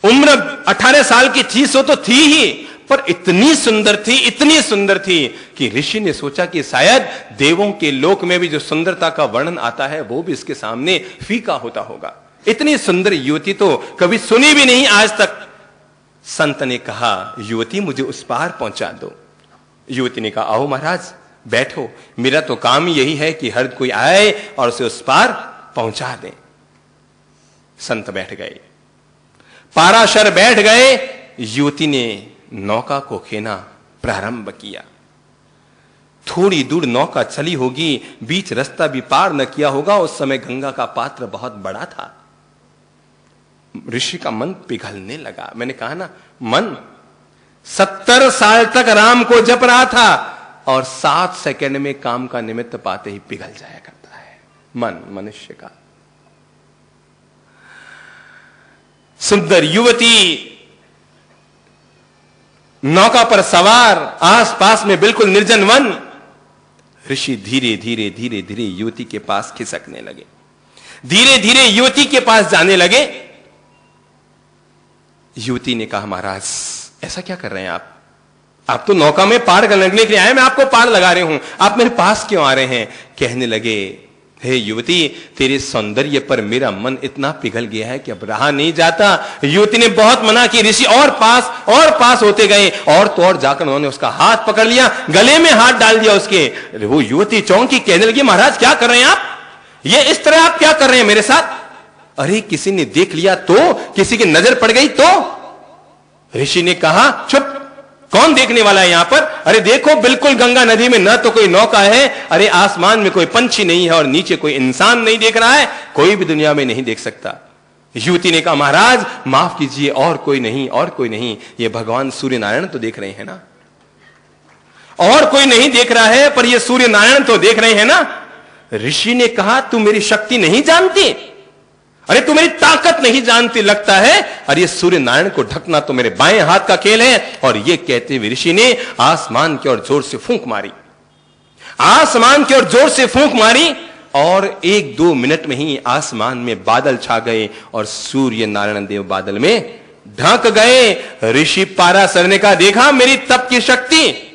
उम्र 18 साल की थी, सो तो थी ही, पर इतनी सुंदर थी कि ऋषि ने सोचा कि शायद देवों के लोक में भी जो सुंदरता का वर्णन आता है वो भी इसके सामने फीका होता होगा। इतनी सुंदर युवती तो कभी सुनी भी नहीं आज तक। संत ने कहा युवती मुझे उस पार पहुंचा दो। युवती ने कहा आओ महाराज बैठो, मेरा तो काम यही है कि हर कोई आए और उसे उस पार पहुंचा दे। संत बैठ गए, पाराशर बैठ गए। युवती ने नौका को खेना प्रारंभ किया। थोड़ी दूर नौका चली होगी, बीच रास्ता भी पार न किया होगा। उस समय गंगा का पात्र बहुत बड़ा था। ऋषि का मन पिघलने लगा। मैंने कहा ना, मन 70 साल तक राम को जप रहा था और 7 सेकंड में काम का निमित्त पाते ही पिघल जाया करता है मन मनुष्य का। सुंदर युवती नौका पर सवार, आसपास में बिल्कुल निर्जन वन। ऋषि धीरे धीरे युवती के पास खिसकने लगे, धीरे धीरे युवती के पास जाने लगे। युवती ने कहा महाराज ऐसा क्या कर रहे हैं आप तो नौका में पार करने के लिए आए, मैं आपको पार लगा रही हूं, आप मेरे पास क्यों आ रहे हैं? कहने लगे हे युवती, तेरे सौंदर्य पर मेरा मन इतना पिघल गया है कि अब रहा नहीं जाता। युवती ने बहुत मना की। ऋषि और पास होते गए, और तो और जाकर उन्होंने उसका हाथ पकड़ लिया, गले में हाथ डाल दिया उसके। वो युवती चौंकी, कहने लगी, महाराज क्या कर रहे हैं आप? ये इस तरह आप क्या कर रहे हैं मेरे साथ? अरे किसी ने देख लिया तो, किसी की नजर पड़ गई तो? ऋषि ने कहा, चुप, कौन देखने वाला है यहां पर? अरे देखो, बिल्कुल गंगा नदी में न तो कोई नौका है, अरे आसमान में कोई पंछी नहीं है, और नीचे कोई इंसान नहीं देख रहा है, कोई भी दुनिया में नहीं देख सकता। युवती ने कहा, महाराज माफ कीजिए, और कोई नहीं, ये भगवान सूर्य नारायण तो देख रहे हैं ना? और कोई नहीं देख रहा है, पर ये सूर्य नारायण तो देख रहे हैं ना? ऋषि ने कहा, तू मेरी शक्ति नहीं जानती? अरे तू मेरी ताकत नहीं जानती लगता है? अरे ये सूर्य नारायण को ढकना तो मेरे बाएं हाथ का खेल है। और ये कहते हुए ऋषि ने आसमान की ओर जोर से फूंक मारी, आसमान की ओर जोर से फूंक मारी, और 1-2 मिनट में ही आसमान में बादल छा गए और सूर्य नारायण देव बादल में ढक गए। ऋषि पारा सरने का, देखा मेरी तप की शक्ति,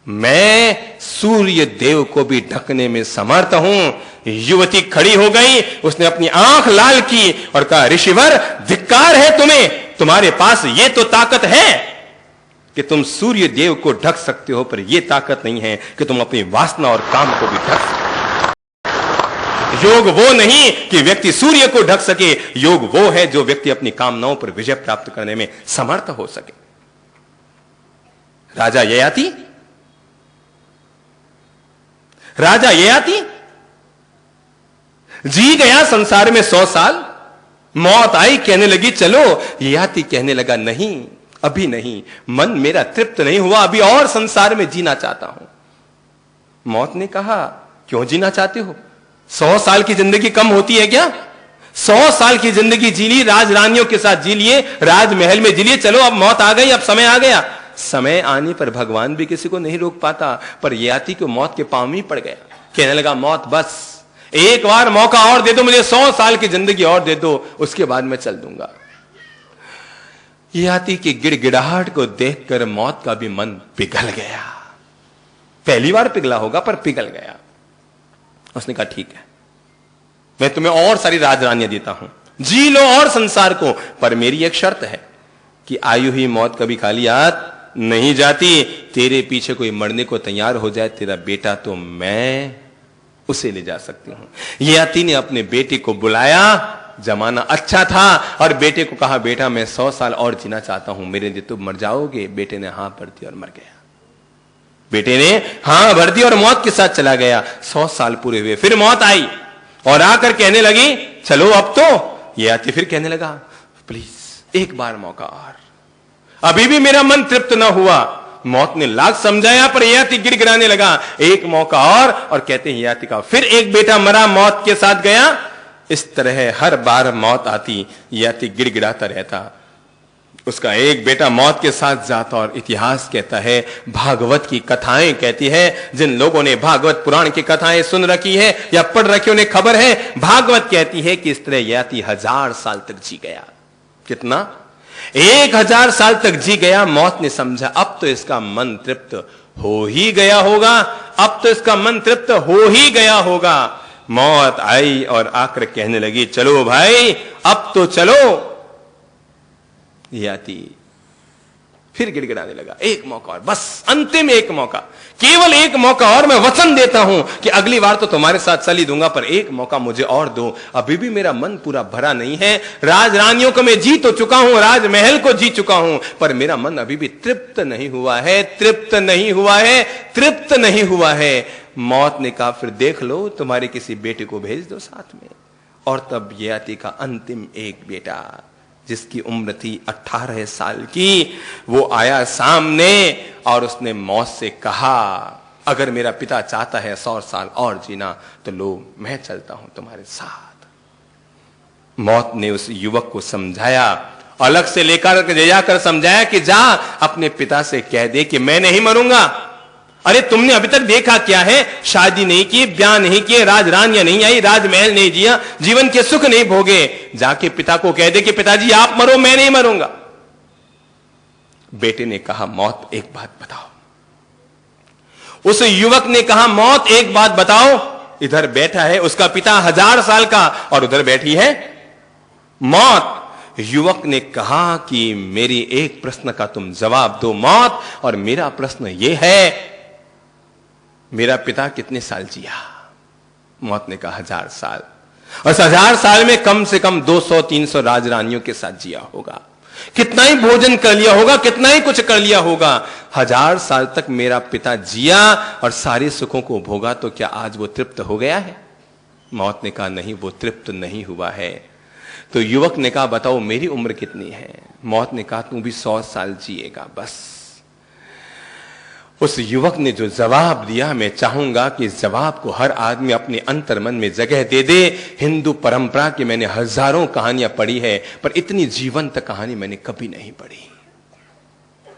मैं सूर्य देव को भी ढकने में समर्थ हूं। युवती खड़ी हो गई, उसने अपनी आंख लाल की और कहा, ऋषिवर धिक्कार है तुम्हें, तुम्हारे पास ये तो ताकत है कि तुम सूर्य देव को ढक सकते हो, पर यह ताकत नहीं है कि तुम अपनी वासना और काम को भी ढक सकते। योग वो नहीं कि व्यक्ति सूर्य को ढक सके, योग वो है जो व्यक्ति अपनी कामनाओं पर विजय प्राप्त करने में समर्थ हो सके। राजा ययाति जी गया संसार में 100 साल, मौत आई, कहने लगी चलो। ययाति कहने लगा, नहीं, अभी नहीं, मन मेरा तृप्त नहीं हुआ, अभी और संसार में जीना चाहता हूं। मौत ने कहा, क्यों जीना चाहते हो? 100 साल की जिंदगी कम होती है क्या? 100 साल की जिंदगी जी ली, राजरानियों के साथ जी लिए, राजमहल में जी लिए, चलो अब मौत आ गई, अब समय आ गया। समय आने पर भगवान भी किसी को नहीं रोक पाता, पर ययाति को मौत के पांव में पड़ गया। कहने लगा, मौत बस एक बार मौका और दे दो, मुझे 100 साल की जिंदगी और दे दो, उसके बाद मैं चल दूंगा। ययाति की गिड़गिड़ाहट को देखकर मौत का भी मन पिघल गया। पहली बार पिघला होगा, पर पिघल गया। उसने कहा, ठीक है, मैं तुम्हें और सारी राजरानियां देता हूं, जी लो और संसार को, पर मेरी एक शर्त है कि आयु ही मौत कभी खाली हाथ नहीं जाती। तेरे पीछे कोई मरने को तैयार हो जाए, तेरा बेटा, तो मैं उसे ले जा सकती हूं। ययाति ने अपने बेटे को बुलाया, जमाना अच्छा था, और बेटे को कहा, बेटा मैं 100 साल और जीना चाहता हूं, मेरे लिए तुम मर जाओगे? बेटे ने हां भर दी और मर गया। बेटे ने हां भर दी और मौत के साथ चला गया। 100 साल पूरे हुए, फिर मौत आई और आकर कहने लगी, चलो अब तो। ययाति फिर कहने लगा, प्लीज एक बार मौका और, अभी भी मेरा मन तृप्त ना हुआ। मौत ने लाख समझाया, पर ययाति गिड़गिड़ाने लगा, एक मौका और कहते हैं ययाति का फिर एक बेटा मरा, मौत के साथ गया। इस तरह हर बार मौत आती, ययाति गिड़गिड़ाता रहता, उसका एक बेटा मौत के साथ जाता। और इतिहास कहता है, भागवत की कथाएं कहती है, जिन लोगों ने भागवत पुराण की कथाएं सुन रखी है या पढ़ रखी, उन्हें खबर है, भागवत कहती है कि इस तरह ययाति 1000 साल तक जी गया। कितना? 1000 साल तक जी गया। मौत ने समझा, अब तो इसका मन तृप्त हो ही गया होगा, अब तो इसका मन तृप्त हो ही गया होगा। मौत आई और आकर कहने लगी, चलो भाई अब तो चलो। ययाति फिर गिड़गिड़ाने लगा, एक मौका और, बस अंतिम एक मौका, केवल एक मौका और, मैं वचन देता हूं कि अगली बार तो तुम्हारे साथ चल ही दूंगा, पर एक मौका मुझे और दो। अभी भी मेरा मन पूरा भरा नहीं है, राजरानियों को मैं जी तो चुका हूं, राजमहल को जी चुका हूं, पर मेरा मन अभी भी तृप्त नहीं हुआ है, तृप्त नहीं हुआ है, तृप्त नहीं हुआ है। मौत ने कहा, फिर देख लो, तुम्हारे किसी बेटे को भेज दो साथ में। और तब ययाति का अंतिम एक बेटा, जिसकी उम्र थी 18 साल की, वो आया सामने और उसने मौत से कहा, अगर मेरा पिता चाहता है 100 साल और जीना, तो लो मैं चलता हूं तुम्हारे साथ। मौत ने उस युवक को समझाया, अलग से लेकर जाकर समझाया कि जा अपने पिता से कह दे कि मैं नहीं मरूंगा। अरे तुमने अभी तक देखा क्या है, शादी नहीं की, ब्याह नहीं किए, राजरानियां नहीं आई, राजमहल नहीं जिया, जीवन के सुख नहीं भोगे। जाके पिता को कह दे कि पिताजी आप मरो, मैं नहीं मरूंगा। बेटे ने कहा, मौत एक बात बताओ। उस युवक ने कहा, मौत एक बात बताओ, इधर बैठा है उसका पिता 1000 साल का और उधर बैठी है मौत। युवक ने कहा कि मेरी एक प्रश्न का तुम जवाब दो मौत, और मेरा प्रश्न यह है, मेरा पिता कितने साल जिया? मौत ने कहा 1000 साल। और 1000 साल में कम से कम 200-300 राजरानियों के साथ जिया होगा, कितना ही भोजन कर लिया होगा, कितना ही कुछ कर लिया होगा। 1000 साल तक मेरा पिता जिया और सारे सुखों को भोगा, तो क्या आज वो तृप्त हो गया है? मौत ने कहा नहीं, वो तृप्त नहीं हुआ है। तो युवक ने कहा बताओ मेरी उम्र कितनी है? मौत ने कहा तू भी 100 साल जिएगा बस। उस युवक ने जो जवाब दिया, मैं चाहूंगा कि इस जवाब को हर आदमी अपने अंतर्मन में जगह दे दे। हिंदू परंपरा की मैंने हजारों कहानियां पढ़ी है, पर इतनी जीवंत कहानी मैंने कभी नहीं पढ़ी।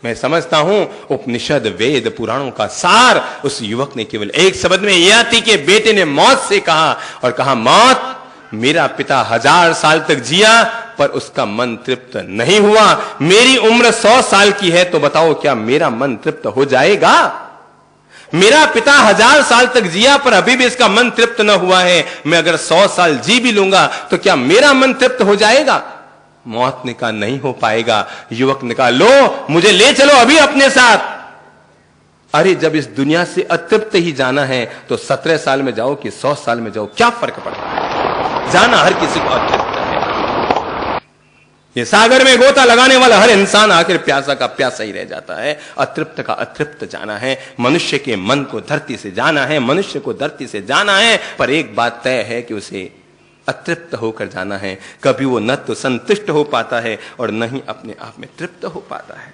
मैं समझता हूं उपनिषद वेद पुराणों का सार उस युवक ने केवल एक शब्द में ययाति के बेटे ने मौत से कहा, और कहा मौत मेरा पिता 1000 साल तक जिया पर उसका मन तृप्त नहीं हुआ। मेरी उम्र 100 साल की है, तो बताओ क्या मेरा मन तृप्त हो जाएगा? मेरा पिता 1000 साल तक जिया पर अभी भी इसका मन तृप्त न हुआ है। मैं अगर 100 साल जी भी लूंगा तो क्या मेरा मन तृप्त हो जाएगा? मौत ने कहा नहीं हो पाएगा। युवक ने कहा लो मुझे ले चलो अभी अपने साथ। अरे जब इस दुनिया से अतृप्त ही जाना है तो 17 साल में जाओ कि 100 साल में जाओ, क्या फर्क पड़ता है? जाना हर किसी को अतृप्त है। ये सागर में गोता लगाने वाला हर इंसान आखिर प्यासा का प्यासा ही रह जाता है। अतृप्त का अतृप्त जाना है। मनुष्य के मन को धरती से जाना है, मनुष्य को धरती से जाना है, पर एक बात तय है कि उसे अतृप्त होकर जाना है। कभी वो न तो संतुष्ट हो पाता है और न ही अपने आप में तृप्त हो पाता है।